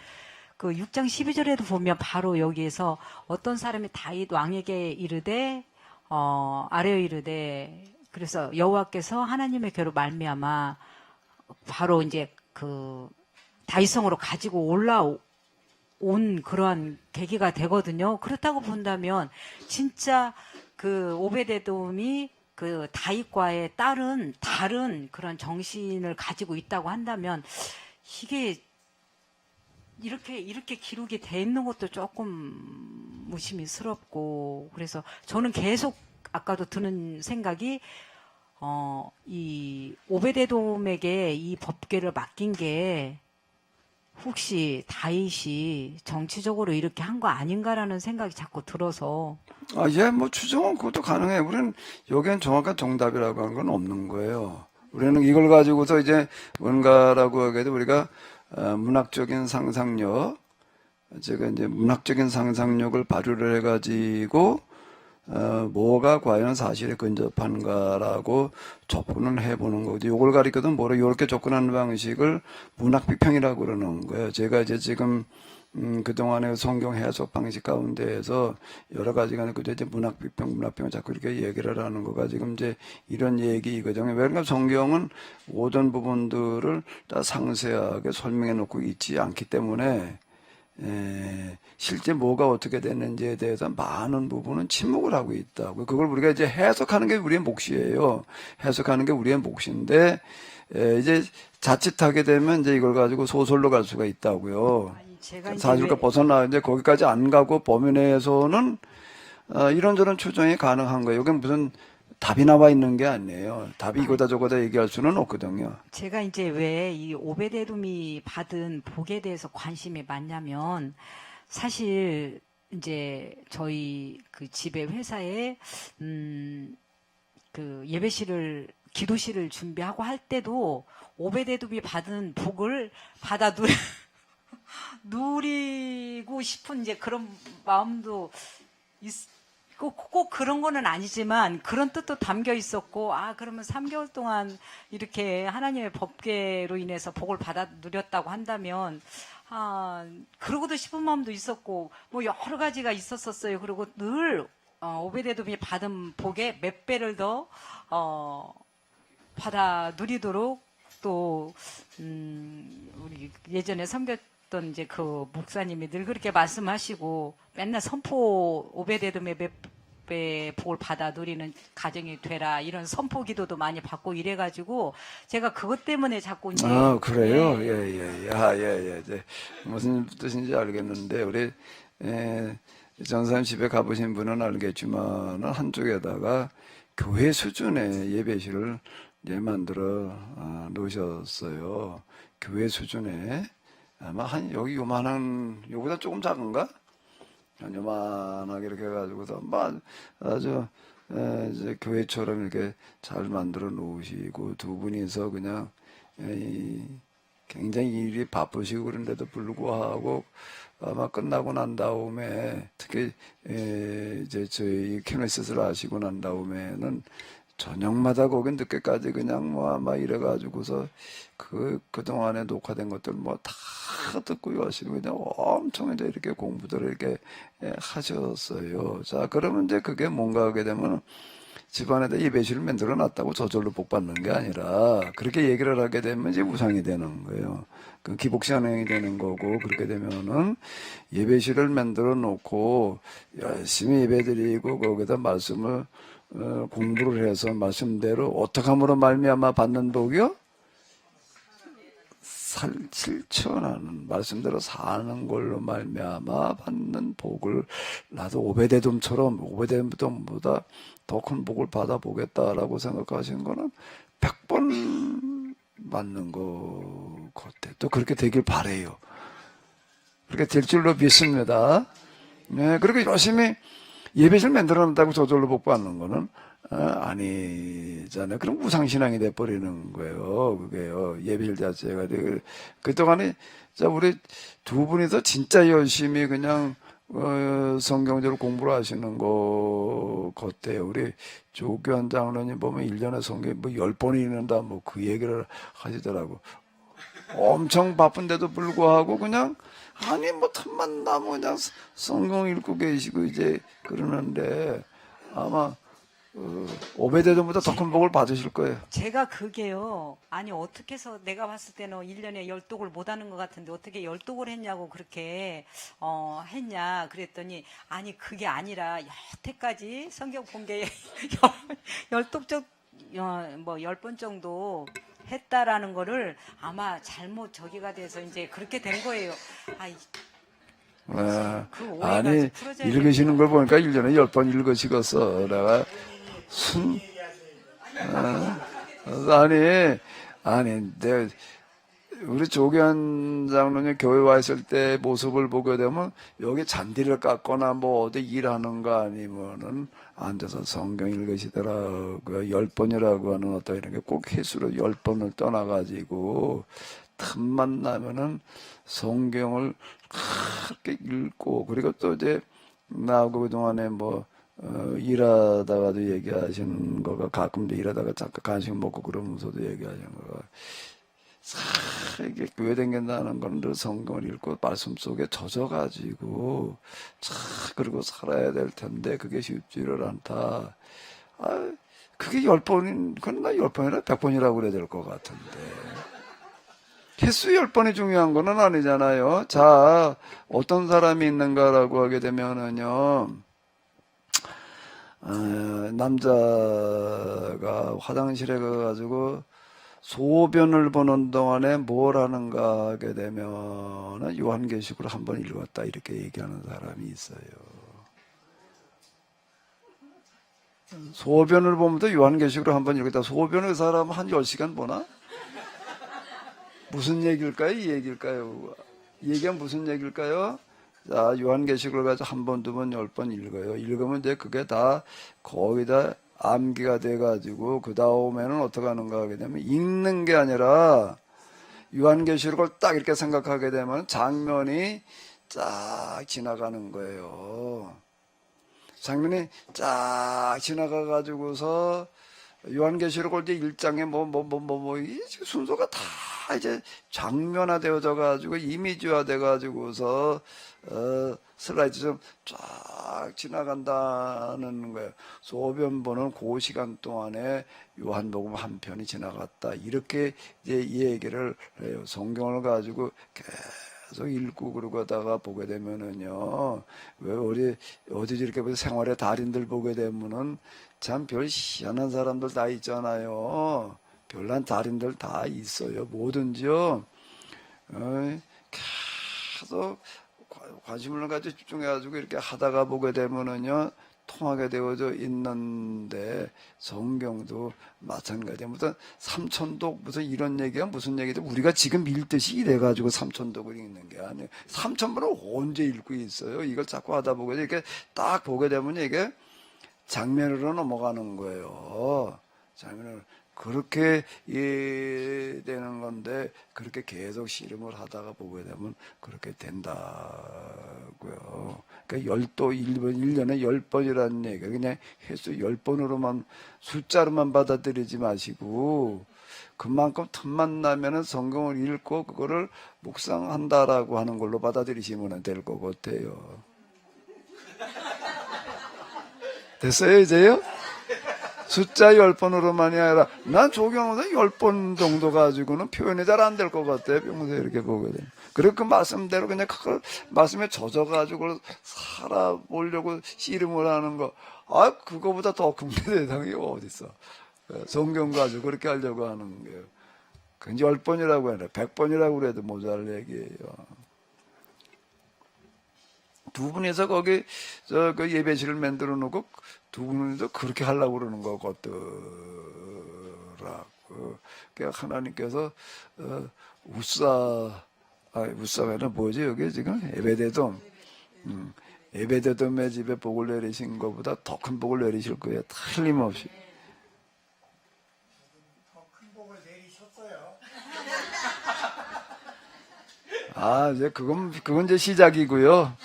그 6장 12절에도 보면 바로 여기에서 어떤 사람이 다윗 왕에게 이르되 아뢰어 이르되 그래서 여호와께서 하나님의 궤로 말미암아 바로 이제 그 다윗성으로 가지고 올라온 그러한 계기가 되거든요. 그렇다고 본다면 진짜 그 오벳에돔이 그 다윗과의 다른 그런 정신을 가지고 있다고 한다면 이게 이렇게 기록이 돼 있는 것도 조금 무심히스럽고 그래서 저는 계속 아까도 드는 생각이 이 오벳에돔에게 이 법궤를 맡긴 게 혹시 다윗이 정치적으로 이렇게 한 거 아닌가라는 생각이 자꾸 들어서. 예, 뭐 추정은 그것도 가능해. 우리는 여기엔 정확한 정답이라고 하는 건 없는 거예요. 우리는 이걸 가지고서 이제 뭔가라고 하게도 우리가 문학적인 상상력, 제가 이제 문학적인 상상력을 발휘를 해가지고 뭐가 과연 사실에 근접한가라고 접근을 해보는 거거든요. 요걸 가리거든 뭐로 이렇게 접근하는 방식을 문학비평이라고 그러는 거예요. 제가 이제 지금 그동안의 성경 해석 방식 가운데에서 여러 가지가 이제 문학비평을 자꾸 이렇게 얘기를 하는 거가 지금 이제 이런 얘기거든요. 왜냐면 성경은 모든 부분들을 다 상세하게 설명해 놓고 있지 않기 때문에 실제 뭐가 어떻게 됐는지에 대해서 많은 부분은 침묵을 하고 있다고. 그걸 우리가 이제 해석하는 게 우리의 몫이에요. 해석하는 게 우리의 몫인데, 이제 자칫하게 되면 이제 이걸 가지고 소설로 갈 수가 있다고요. 아니, 제가 이제 사실과 왜- 벗어나, 이제 거기까지 안 가고 범위 내에서는 이런저런 추정이 가능한 거예요. 이게 무슨 답이 나와 있는 게 아니에요. 답이 이거다 저거다 얘기할 수는 없거든요. 제가 이제 왜 이 오베데돔이 받은 복에 대해서 관심이 많냐면 사실 이제 저희 그 집에 회사에 그 예배실을 기도실을 준비하고 할 때도 오베데돔이 받은 복을 받아 누리고 싶은 이제 그런 마음도 꼭 그런 거는 아니지만 그런 뜻도 담겨 있었고, 그러면 3개월 동안 이렇게 하나님의 법궤로 인해서 복을 받아 누렸다고 한다면, 그러고도 싶은 마음도 있었고, 뭐 여러 가지가 있었었어요. 그리고 늘, 오베데돔이 받은 복에 몇 배를 더, 받아 누리도록 또, 우리 예전에 섬겼던 이제 그 목사님이 늘 그렇게 말씀하시고 맨날 선포 오베데돔의 몇 배 복을 받아 누리는 가정이 되라 이런 선포 기도도 많이 받고 이래가지고 제가 그것 때문에 자꾸 이제 그래요? 네. 예. 이제 무슨 뜻인지 알겠는데, 우리, 전사님 집에 가보신 분은 알겠지만, 한쪽에다가 교회 수준의 예배실을 이제 만들어 놓으셨어요. 교회 수준에. 아마 여기 요만한, 요보다 조금 작은가? 요만하게 이렇게 해가지고서 아주 이제 교회처럼 이렇게 잘 만들어 놓으시고 두 분이서 그냥 굉장히 일이 바쁘시고 그런데도 불구하고 아마 끝나고 난 다음에 특히 이제 저희 키네시스를 하시고 난 다음에는 저녁마다 거기 늦게까지 그냥 뭐 아마 이래가지고서 그동안에 녹화된 것들 뭐 다 듣고 여시고 그냥 엄청 이제 이렇게 공부들을 이렇게 하셨어요. 자, 그러면 이제 그게 뭔가 하게 되면 집안에다 예배실을 만들어 놨다고 저절로 복 받는 게 아니라 그렇게 얘기를 하게 되면 이제 우상이 되는 거예요. 그 기복신앙이 되는 거고 그렇게 되면은 예배실을 만들어 놓고 열심히 예배드리고 거기다 말씀을 공부를 해서 말씀대로 어떻게 함으로 말미암아 받는 복이요? 실천하는 말씀대로 사는 걸로 말미암아 받는 복을 나도 오베데돔보다 더 큰 복을 받아보겠다라고 생각하신 거는 100번 맞는 것 같아요. 또 그렇게 되길 바래요. 그렇게 될 줄로 믿습니다. 네, 그렇게 열심히 예배실 만들어 놨다고 저절로 복 받는 거는 아니잖아요. 그럼 우상신앙이 돼버리는 거예요. 그게요. 예배실 자체가. 그동안에, 우리 두 분이서 진짜 열심히 그냥, 성경적으로 공부를 하시는 것 같아요. 우리 조교한 장로님 보면 1년에 성경 10번 읽는다, 그 얘기를 하시더라고. 엄청 바쁜데도 불구하고 그냥, 틈만 나면 그냥 성경 읽고 계시고 이제 그러는데, 아마, 오베데돔보다 더 큰 복을 받으실 거예요. 제가 그게요. 어떻게 해서 내가 봤을 때는 1년에 10독을 못 하는 것 같은데 어떻게 10독을 했냐고 그렇게 했냐 그랬더니 그게 아니라 여태까지 성경 본 게 10독 10번 정도 했다라는 거를 아마 잘못 저기가 돼서 이제 그렇게 된 거예요. 그 오해가 좀 풀어져야 읽으시는 걸 보니까 1년에 10번 읽으시겠어. 내가 내가 우리 조견 장로님 교회 와 있을 때 모습을 보게 되면 여기 잔디를 깎거나 어디 일하는 거 아니면은 앉아서 성경 읽으시더라고요. 10번이라고 하는 어떤 이런 게 꼭 횟수로 10번을 떠나가지고 틈만 나면은 성경을 그렇게 읽고, 그리고 또 이제 나하고 그동안에 뭐 일하다가도 얘기하시는 거가, 가끔 일하다가 잠깐 간식 먹고 그러면서도 얘기하시는 거가, 이게 교회 다닌다는 건 성경을 읽고 말씀 속에 젖어가지고 그리고 살아야 될 텐데 그게 쉽지를 않다. 그게 10번인, 그건 나 10번이라 100번이라고 그래야 될 것 같은데. 횟수 10번이 중요한 거는 아니잖아요. 자, 어떤 사람이 있는가라고 하게 되면은요, 남자가 화장실에 가가지고 소변을 보는 동안에 뭘 하는가 하게 되면 요한계시록을 한번 읽었다 이렇게 얘기하는 사람이 있어요. 소변을 보면서 요한계시록을 한번 읽었다. 소변을 그 사람 한 10시간 보나? 무슨 얘기일까요? 이 얘기일까요? 이 얘기가 무슨 얘기일까요? 자, 요한계시록을 가지고 한 번, 두 번, 10번 읽어요. 읽으면 이제 그게 다 거의 다 암기가 돼가지고 그 다음에는 어떻게 하는가 하게 되면 읽는 게 아니라 요한계시록을 딱 이렇게 생각하게 되면 장면이 쫙 지나가는 거예요. 장면이 쫙 지나가가지고서 요한계시록을 이제 1장에 이 순서가 다 이제 장면화 되어져 가지고 이미지화 돼 가지고서 슬라이드처럼 쫙 지나간다는 거예요. 소변 보는 그 시간 동안에 요한복음 한 편이 지나갔다. 이렇게 이제 이 얘기를 해요. 성경을 가지고 계속 읽고 그러고 하다가 보게 되면은요, 왜 우리 어디 이렇게 생활의 달인들 보게 되면은 참 별 희한한 사람들 다 있잖아요. 별난 달인들 다 있어요. 뭐든지요. 계속 관심을 가지고 집중해가지고 이렇게 하다가 보게 되면은요, 통하게 되어져 있는데, 성경도 마찬가지예요. 무슨 삼천독, 무슨 이런 얘기가 무슨 얘기죠? 우리가 지금 읽듯이 이래가지고 삼천독을 읽는 게 아니에요. 삼천번을 언제 읽고 있어요? 이걸 자꾸 하다 보게 이렇게 딱 보게 되면 이게 장면으로 넘어가는 거예요. 장면으로. 그렇게 이해되는 건데, 그렇게 계속 씨름을 하다가 보게 되면 그렇게 된다고요. 그러니까 1년에 10번이라는 얘기가 그냥 횟수 10번으로만, 숫자로만 받아들이지 마시고, 그만큼 틈만 나면은 성경을 읽고 그거를 묵상한다라고 하는 걸로 받아들이시면 될 것 같아요. 됐어요, 이제요? 숫자 10번으로만이 아니라, 난 조경호도 10번 정도 가지고는 표현이 잘 안 될 것 같아요. 평소에 이렇게 보게 되면. 그리고 그 말씀대로 그냥 그걸 말씀에 젖어가지고 살아보려고 씨름을 하는 거. 그거보다 더 큰 대상이 어딨어. 성경 가지고 그렇게 하려고 하는 거예요. 그건 10번이라고 해라. 100번이라고 그래도 모자랄 얘기예요. 두 분이서 거기 그 예배실을 만들어 놓고 두 분이서 그렇게 하려고 그러는 거 같더라고. 그러니까 하나님께서 우사가는 뭐지? 여기 지금 에베데돔. 에베데돔의 집에 복을 내리신 것보다 더 큰 복을 내리실 거예요. 틀림없이. 더 큰 복을 내리셨어요. 이제 그건 이제 시작이고요.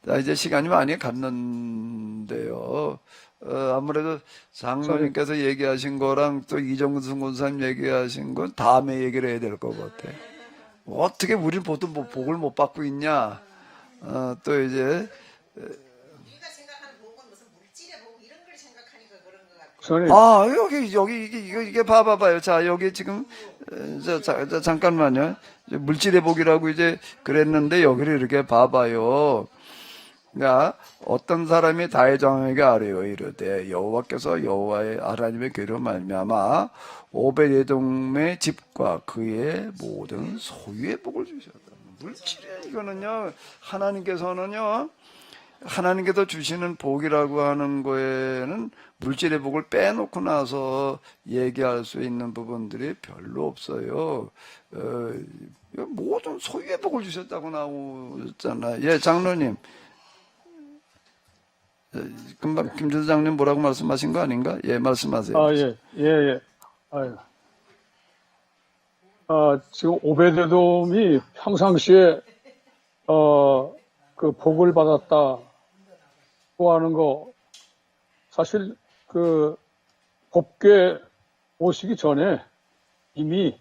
자, 이제 시간이 많이 갔는데요. 아무래도 장로님께서 얘기하신 거랑 또 이정순 권사님 얘기하신 건 다음에 얘기를 해야 될 것 같아. 어떻게 우리는 보통 복을 못 받고 있냐? 또 이제 우리가 생각하는 복은 무슨 물질의 복 이런 걸 생각하니까 그런 것 같아요. 이게 봐봐요. 자, 여기 지금, 잠깐만요. 물질의 복이라고 이제 그랬는데, 여기를 이렇게 봐봐요. 그러니까, 어떤 사람이 다혜정에게 아뢰어 이르되, 여호와께서 여호와의 하나님의 괴로 말미암아, 오베데돔의 집과 그의 모든 소유의 복을 주셨다. 물질의 이거는요, 하나님께서 주시는 복이라고 하는 거에는 물질의 복을 빼놓고 나서 얘기할 수 있는 부분들이 별로 없어요. 모든 소유의 복을 주셨다고 나오잖아요. 예, 장로님. 금방 김재수 장님 뭐라고 말씀하신 거 아닌가? 예, 말씀하세요. 예. 아유. 지금 오베데돔이 평상시에 그 복을 받았다고 하는 거 사실 그 법궤 오시기 전에 이미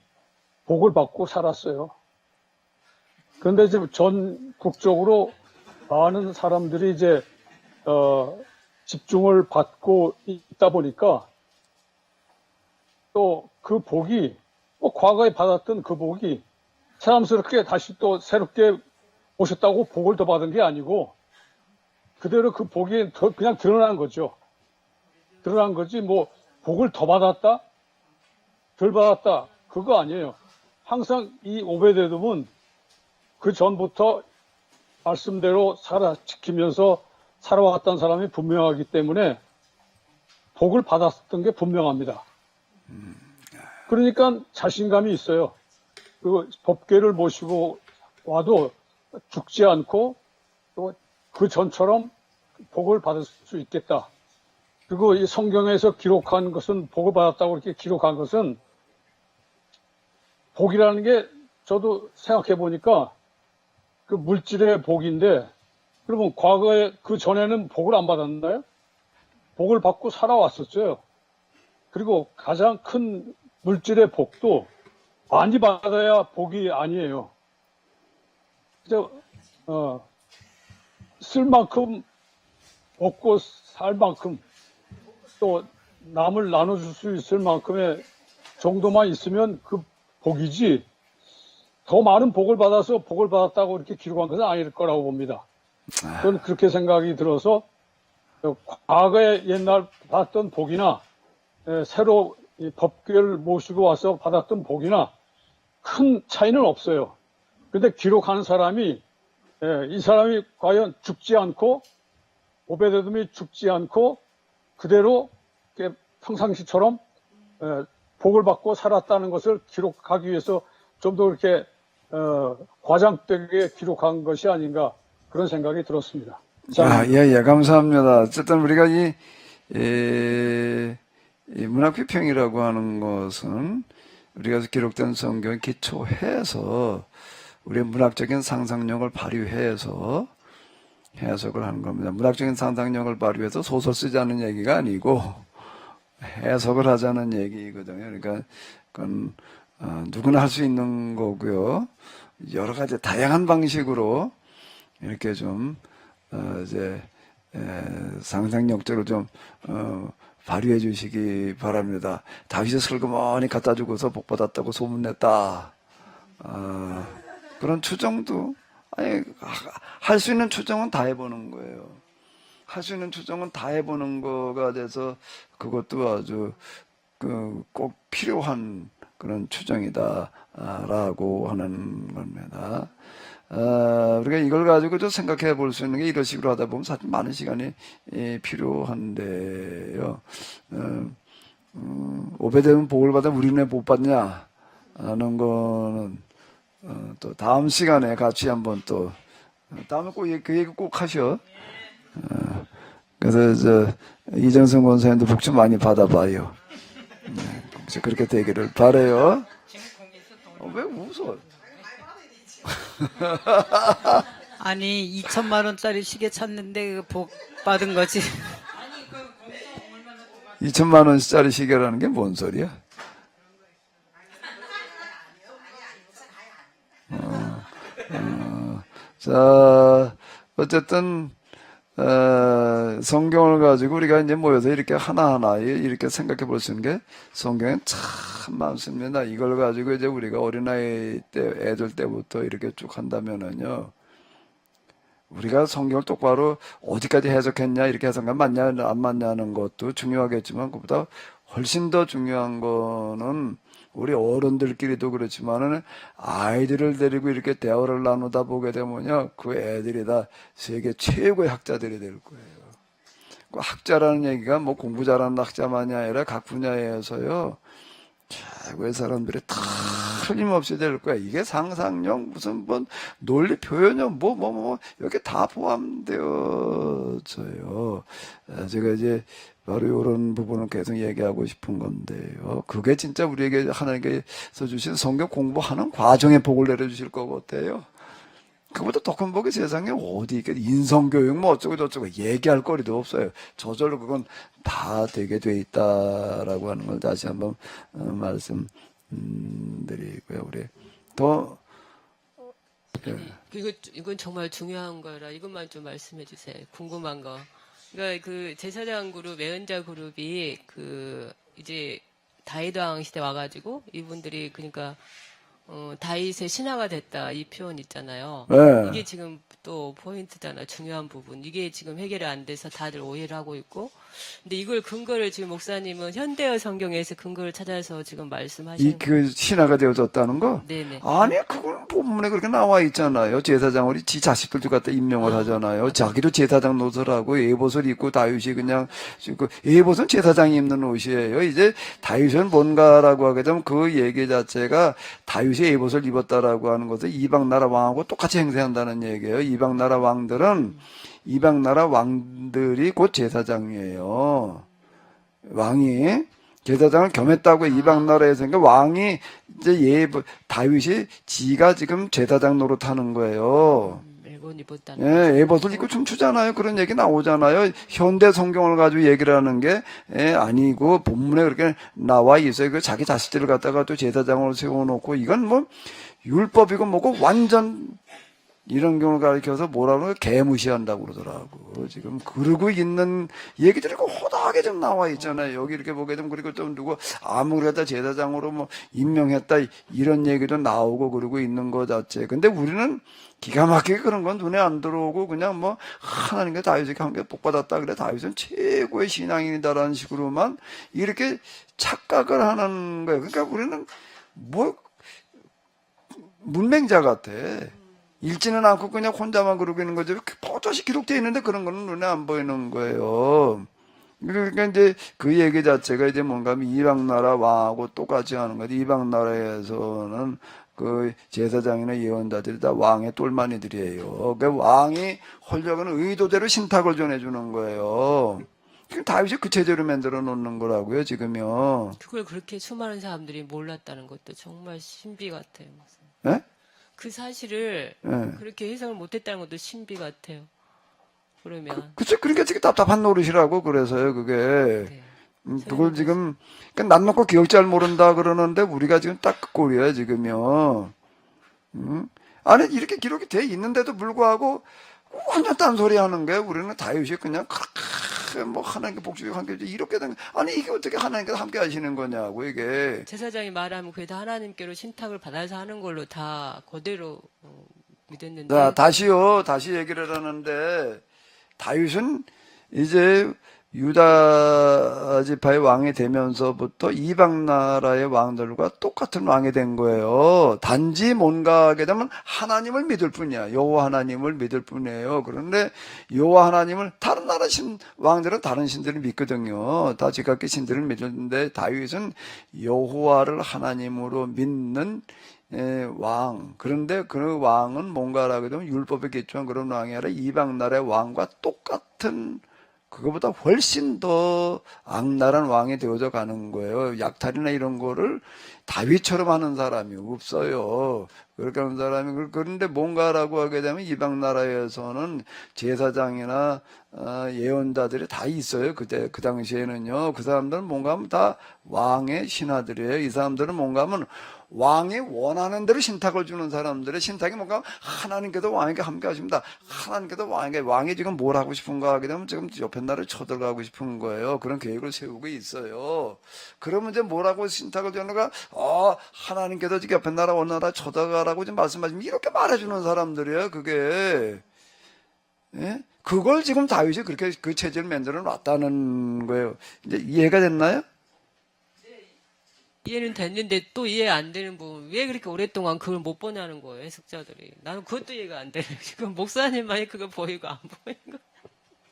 복을 받고 살았어요. 그런데 지금 전국적으로 많은 사람들이 이제 집중을 받고 있다 보니까 또 그 복이 과거에 받았던 그 복이 새삼스럽게 다시 또 새롭게 오셨다고 복을 더 받은 게 아니고 그대로 그 복이 그냥 드러난 거죠. 드러난 거지 뭐 복을 더 받았다? 덜 받았다? 그거 아니에요. 항상 이 오베데돔은 그 전부터 말씀대로 지키면서 살아왔던 사람이 분명하기 때문에 복을 받았던 게 분명합니다. 그러니까 자신감이 있어요. 그 법궤를 모시고 와도 죽지 않고 또 그 전처럼 복을 받을 수 있겠다. 그리고 이 성경에서 기록한 것은 복을 받았다고 이렇게 기록한 것은 복이라는 게 저도 생각해 보니까 그 물질의 복인데 그러면 과거에 그 전에는 복을 안 받았나요? 복을 받고 살아왔었어요. 그리고 가장 큰 물질의 복도 많이 받아야 복이 아니에요. 쓸 만큼 먹고 살 만큼 또 남을 나눠줄 수 있을 만큼의 정도만 있으면 그 복이지 더 많은 복을 받아서 복을 받았다고 이렇게 기록한 것은 아닐 거라고 봅니다. 저는 그렇게 생각이 들어서 과거에 옛날 받았던 복이나 새로 이 법궤를 모시고 와서 받았던 복이나 큰 차이는 없어요. 근데 기록하는 사람이 이 사람이 과연 죽지 않고 오베데돔이 죽지 않고 그대로 평상시처럼 복을 받고 살았다는 것을 기록하기 위해서 좀 더 그렇게 과장되게 기록한 것이 아닌가 그런 생각이 들었습니다. 예, 감사합니다. 어쨌든 우리가 이 문학비평이라고 하는 것은 우리가 기록된 성경에 기초해서 우리의 문학적인 상상력을 발휘해서 해석을 하는 겁니다. 문학적인 상상력을 발휘해서 소설 쓰자는 얘기가 아니고 해석을 하자는 얘기거든요. 그러니까 그건 누구나 할 수 있는 거고요. 여러 가지 다양한 방식으로 이렇게 좀 상상력적으로 좀 발휘해 주시기 바랍니다. 다윗이 슬그머니 갖다 주고서 복 받았다고 소문냈다. 그런 추정도 할 수 있는 추정은 다 해보는 거예요. 할 수 있는 추정은 다 해보는 거가 돼서 그것도 아주 꼭 필요한 그런 추정이다라고 하는 겁니다. 우리가 이걸 가지고 좀 생각해 볼 수 있는 게 이런 식으로 하다 보면 사실 많은 시간이 필요한데요. 오베데돔 복을 받아 우리는 왜 못 받냐 하는 거는 또 다음 시간에 같이 한번 또 다음에 꼭 그 얘기 꼭 하셔. 그래서 이정성 권사님도 복 좀 많이 받아봐요. 그렇게 되기를 바라요. 왜 웃어? 아니 2천만 원짜리 시계 찾는데 그 복 받은 거지. 2천만 원짜리 시계라는 게 뭔 소리야? 자, 어쨌든 성경을 가지고 우리가 이제 모여서 이렇게 하나하나 이렇게 생각해 볼 수 있는 게 성경에 참 많습니다. 이걸 가지고 이제 우리가 어린아이 때, 애들 때부터 이렇게 쭉 한다면은요, 우리가 성경을 똑바로 어디까지 해석했냐, 이렇게 해석가 맞냐, 안 맞냐는 것도 중요하겠지만, 그보다 훨씬 더 중요한 거는 우리 어른들끼리도 그렇지만은 아이들을 데리고 이렇게 대화를 나누다 보게 되면요, 그 애들이 다 세계 최고의 학자들이 될 거예요. 그 학자라는 얘기가 뭐 공부 잘하는 학자만이 아니라 각 분야에서요, 최고의 사람들이 다 틀림없이 될 거야. 이게 상상력, 무슨 뭐 논리 표현력, 이렇게 다 포함되어져요. 제가 이제 바로 이런 부분을 계속 얘기하고 싶은 건데요. 그게 진짜 우리에게 하나님께서 주신 성경 공부하는 과정에 복을 내려주실 것 같아요. 그보다 더 큰 복이 세상에 어디 있겠, 인성교육 뭐 어쩌고 저쩌고 얘기할 거리도 없어요. 저절로 그건 다 되게 돼 있다라고 하는 걸 다시 한번 말씀드리고요. 우리 더 이건 정말 중요한 거라 이것만 좀 말씀해 주세요. 궁금한 거. 그러니까 그 제사장 그룹, 예언자 그룹이 그 이제 다윗 왕 시대 와가지고 이분들이 그러니까 다윗의 신하가 됐다 이 표현 있잖아요. 네. 이게 지금 또 포인트잖아. 중요한 부분. 이게 지금 해결이 안 돼서 다들 오해를 하고 있고. 근데 이걸 근거를 지금 목사님은 현대어 성경에서 근거를 찾아서 지금 말씀하시는 그 신하가 되어졌다는 거? 네네. 아니, 그건 본문에 그렇게 나와 있잖아요. 제사장을 지 자식들도 갖다 임명을 하잖아요. 자기도 제사장 노릇을 하고 에봇을 입고 다윗이 그냥 그 에봇은 제사장이 입는 옷이에요. 이제 다윗은 뭔가라고 하게 되면 그 얘기 자체가 다윗이 에봇을 입었다라고 하는 것은 이방 나라 왕하고 똑같이 행세한다는 얘기예요. 이방 나라 왕들이 곧 제사장이에요. 왕이 제사장을 겸했다고 이방 나라에서 그러니까 왕이 이제 다윗이 지가 지금 제사장 노릇하는 거예요. 에봇 입었다는 예, 에봇을 입고 춤추잖아요. 그런 얘기 나오잖아요. 현대 성경을 가지고 얘기를 하는 게 아니고 본문에 그렇게 나와 있어요. 그 자기 자식들을 갖다가 또 제사장으로 세워놓고 이건 뭐 율법이고 뭐고 완전 이런 경우를 가리켜서 뭐라 그러면 개무시한다고 그러더라고. 지금 그러고 있는 얘기들이 호다하게 좀 나와 있잖아요. 여기 이렇게 보게 되면 그리고 또 누구 아무래도 제사장으로 뭐 임명했다 이런 얘기도 나오고 그러고 있는 것 자체. 근데 우리는 기가 막히게 그런 건 눈에 안 들어오고 그냥 뭐 하나님께 다윗에게 한 개 복 받았다 그래 다윗은 최고의 신앙인이다라는 식으로만 이렇게 착각을 하는 거예요. 그러니까 우리는 뭐 문맹자 같아. 읽지는 않고 그냥 혼자만 그러고 있는 거죠. 포토시 기록되어 있는데 그런 거는 눈에 안 보이는 거예요. 그러니까 이제 그 얘기 자체가 이제 뭔가 하면 이방 나라 왕하고 똑같이 하는 거지. 이방 나라에서는 그 제사장이나 예언자들이 다 왕의 똘마니들이에요. 그 왕이 헐려가는 의도대로 신탁을 전해주는 거예요. 다윗이 그 체제로 만들어 놓는 거라고요, 지금요. 그걸 그렇게 수많은 사람들이 몰랐다는 것도 정말 신비 같아요. 네? 그 사실을 네. 그렇게 해석을 못했다는 것도 신비 같아요. 그러면 그쵸. 그러니까 지금 답답한 노릇이라고 그래서요, 그게. 네. 그걸 지금, 그러니까 난 놓고 기억 잘 모른다 그러는데 우리가 지금 딱 그 꼴이야, 지금요. 아니, 이렇게 기록이 돼 있는데도 불구하고 완전 딴소리 하는 거예요. 우리는 다윗이 그냥 그렇게 뭐 하나님께 복주고 함께 이렇게 된 아니, 이게 어떻게 하나님께서 함께 하시는 거냐고, 이게. 제사장이 말하면 그게 다 하나님께로 신탁을 받아서 하는 걸로 다 그대로 믿었는데. 자, 다시 얘기를 하는데, 다윗은 이제 유다 지파의 왕이 되면서부터 이방 나라의 왕들과 똑같은 왕이 된 거예요. 단지 뭔가 하게 되면 하나님을 믿을 뿐이야. 여호와 하나님을 믿을 뿐이에요. 그런데 여호와 하나님을 다른 나라 왕들은 다른 신들을 믿거든요. 다 지각기 신들을 믿는데 다윗은 여호와를 하나님으로 믿는 왕. 그런데 그 왕은 뭔가라고 하면 율법에 기초한 그런 왕이 아니라 이방 나라의 왕과 똑같은 그거보다 훨씬 더 악랄한 왕이 되어져 가는 거예요. 약탈이나 이런 거를 다윗처럼 하는 사람이 없어요. 그렇게 하는 사람이 그런데 뭔가라고 하게 되면 이방 나라에서는 제사장이나 예언자들이 다 있어요. 그때 그 당시에는요. 그 사람들은 뭔가 하면 다 왕의 신하들이에요. 이 사람들은 뭔가 하면 왕이 원하는 대로 신탁을 주는 사람들의 신탁이 뭔가 하나님께서 왕에게 함께 하십니다. 하나님께서 왕이 지금 뭘 하고 싶은가 하게 되면 지금 옆에 나라를 쳐들어가고 싶은 거예요. 그런 계획을 세우고 있어요. 그러면 이제 뭐라고 신탁을 주는가? 하나님께서 지금 옆에 나라 어느 나라 쳐들어가라고 지금 말씀하시면 이렇게 말해주는 사람들이에요. 그게. 예? 그걸 지금 다윗이 그렇게 그 체제를 만들어 놨다는 거예요. 이제 이해가 됐나요? 이해는 됐는데 또 이해 안 되는 부분 왜 그렇게 오랫동안 그걸 못 보냐는 거예요 해석자들이. 나는 그것도 이해가 안 돼. 지금 목사님만이 그거 보이고 안 보이는 거.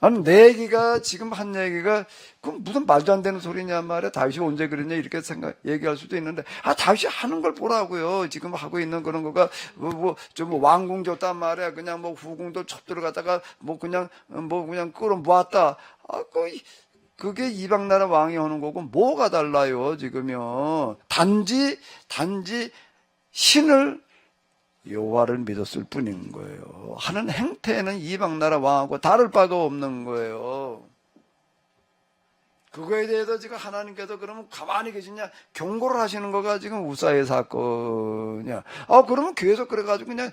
아니, 내 얘기가, 지금 한 얘기가, 그 무슨 말도 안 되는 소리냐 말이야. 다윗이 언제 그랬냐, 이렇게 얘기할 수도 있는데, 다윗이 하는 걸 보라고요. 지금 하고 있는 그런 거가, 좀 왕궁 줬단 말이야. 그냥 후궁들 첩 들어가다가, 그냥 끌어 모았다. 그게 이방 나라 왕이 하는 거고, 뭐가 달라요, 지금요. 단지, 신을 여호와를 믿었을 뿐인 거예요. 하는 행태는 이방 나라 왕하고 다를 바가 없는 거예요. 그거에 대해서 지금 하나님께서 그러면 가만히 계시냐, 경고를 하시는 거가 지금 우사의 사건이야. 그러면 계속 그래가지고 그냥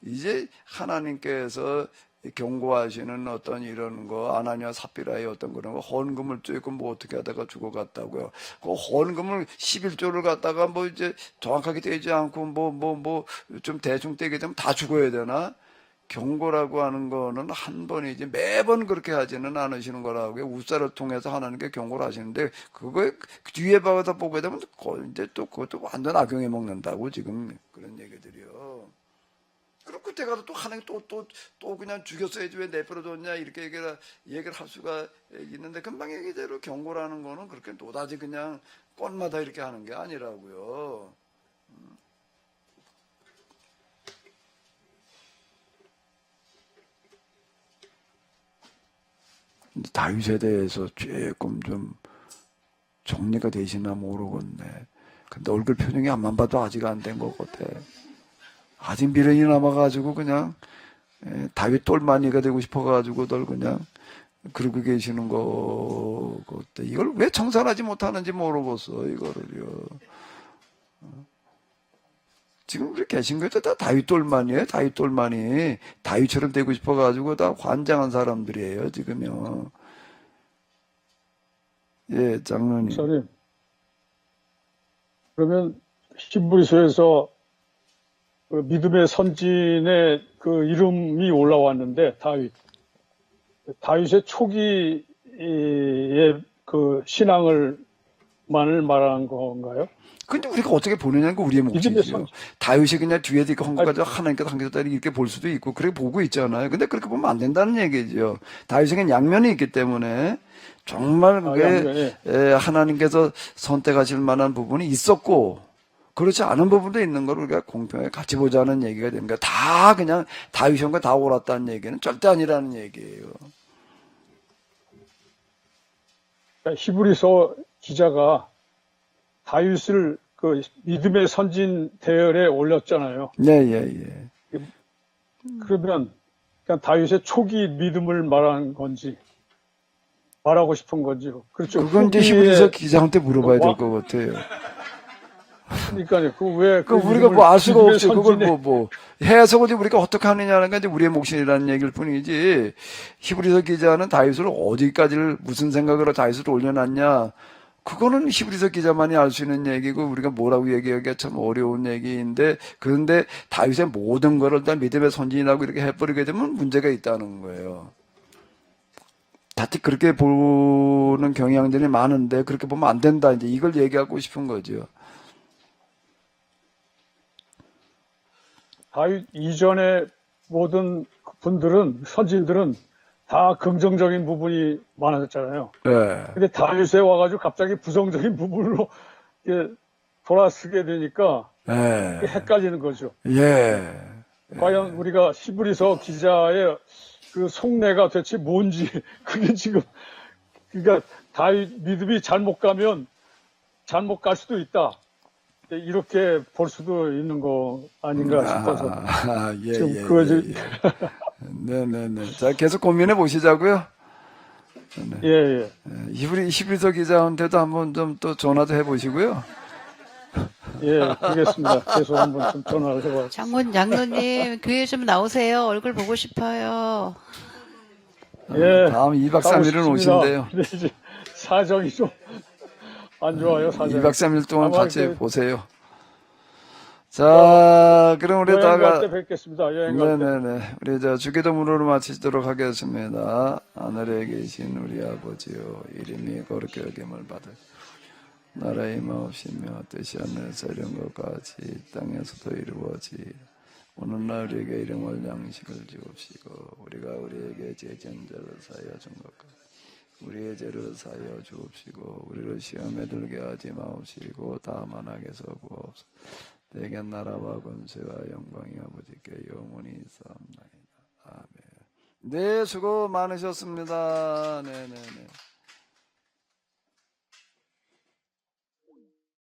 이제 하나님께서 경고하시는 어떤 이런 거, 아나니아 삽비라의 어떤 그런 거, 헌금을 쬐고 어떻게 하다가 죽어갔다고요. 그 헌금을 11조를 갖다가 이제 정확하게 떼지 않고 좀 대충 떼게 되면 다 죽어야 되나? 경고라고 하는 거는 한 번이지 매번 그렇게 하지는 않으시는 거라고요. 우사를 통해서 하나님께 경고를 하시는데, 그거에 뒤에 봐서 보게 되면 이제 또 그것도 완전 악용해 먹는다고 지금 그런 얘기들이요. 그럼 그때 가서 또 하나님 또 그냥 죽였어야지 왜 내버려뒀냐, 이렇게 얘기를 할 수가 있는데, 금방 얘기대로 경고라는 거는 그렇게 노다지 그냥 뻔마다 이렇게 하는 게 아니라고요. 다윗에 대해서 조금 좀 정리가 되시나 모르겠네. 근데 얼굴 표정이 앞만 봐도 아직 안 된 것 같아. 아직 미련이 남아가지고 그냥 다윗 똘마니가 되고 싶어가지고 널 그냥 그러고 계시는 거 같아. 이걸 왜 청산하지 못하는지 모르겠어, 이거를요. 지금 우리 계신 것도 다 다윗 똘마니에요. 다윗 똘마니. 다윗처럼 되고 싶어가지고 다 환장한 사람들이에요, 지금요. 예, 장로님. 목사님, 그러면 히브리서에서 그 믿음의 선진의 그 이름이 올라왔는데, 다윗의 초기의 그 신앙을만을 말하는 건가요? 근데 우리가 어떻게 보느냐는 게 우리의 몫이죠. 다윗이 그냥 뒤에 있고 한 것 가지고 하나님께서 한 것다리 이렇게 볼 수도 있고, 그렇게 보고 있잖아요. 근데 그렇게 보면 안 된다는 얘기죠. 다윗에게는 양면이 있기 때문에 정말 그게 하나님께서 선택하실 만한 부분이 있었고, 그렇지 않은 부분도 있는 걸 우리가 공평하게 같이 보자는 얘기가 되는 거야. 다 그냥 다윗형과 다 옳았다는 얘기는 절대 아니라는 얘기예요. 히브리서 기자가 다윗을 그 믿음의 선진 대열에 올렸잖아요. 네. 그러면 그냥 다윗의 초기 믿음을 말하는 건지, 말하고 싶은 건지. 그렇죠. 그건 이제 히브리서 기자한테 물어봐야 될 것 같아요. 그러니까요. 왜 우리가 알 수가 없어요. 그걸 해석을 우리가 어떻게 하느냐는 게 이제 우리의 몫이라는 얘기일 뿐이지, 히브리서 기자는 다윗을 어디까지를 무슨 생각으로 다윗을 올려놨냐, 그거는 히브리서 기자만이 알 수 있는 얘기고, 우리가 뭐라고 얘기하기가 참 어려운 얘기인데, 그런데 다윗의 모든 거를 다 믿음의 선진이라고 이렇게 해버리게 되면 문제가 있다는 거예요. 다들 그렇게 보는 경향들이 많은데, 그렇게 보면 안 된다, 이제 이걸 얘기하고 싶은 거죠. 다윗 이전의 모든 분들은, 선진들은 다 긍정적인 부분이 많았잖아요. 네. 근데 다윗에 와가지고 갑자기 부정적인 부분으로 돌아서게 되니까 네. 헷갈리는 거죠. 예. 과연 우리가 히브리서 기자의 그 속내가 대체 뭔지, 그게 지금, 그러니까 다윗 믿음이 잘못 가면 잘못 갈 수도 있다, 이렇게 볼 수도 있는 거 아닌가 싶어서. 지금 네네네. 자, 계속 고민해 보시자고요. 예. 히브리서 기자한테도 한번 좀 또 전화도 해 보시고요. 예, 알겠습니다. 계속 한번 좀 전화를 해봐요. 장로님, 교회 좀 나오세요. 얼굴 보고 싶어요. 예. 다음 2박 3일은 오신대요. 근데 이제 사정이 좀 안 좋아요, 사정이. 2박 3일 동안 같이 보세요. 자, 그럼 우리 여행 다가 갈 때 뵙겠습니다. 여행 갈 때. 네네네. 우리 주기도문으로 마치도록 하겠습니다. 하늘에 계신 우리 아버지요, 이름이 거룩히 여김을 받으. 나라의 마옵시며 뜻이 하늘에서 이룬 것 같이 땅에서도 이루어지이다. 오늘날 우리에게 일용할 양식을 주옵시고 우리가 우리에게 죄전자를 사하여 준 것 같이 우리의 죄를 사하여 주옵시고 우리를 시험에 들게 하지 마옵시고 다만 악에서 구하옵소서. 대개 나라와 권세와 영광이 아버지께 영원히 있사옵나이다. 아멘. 네, 수고 많으셨습니다. 네네네.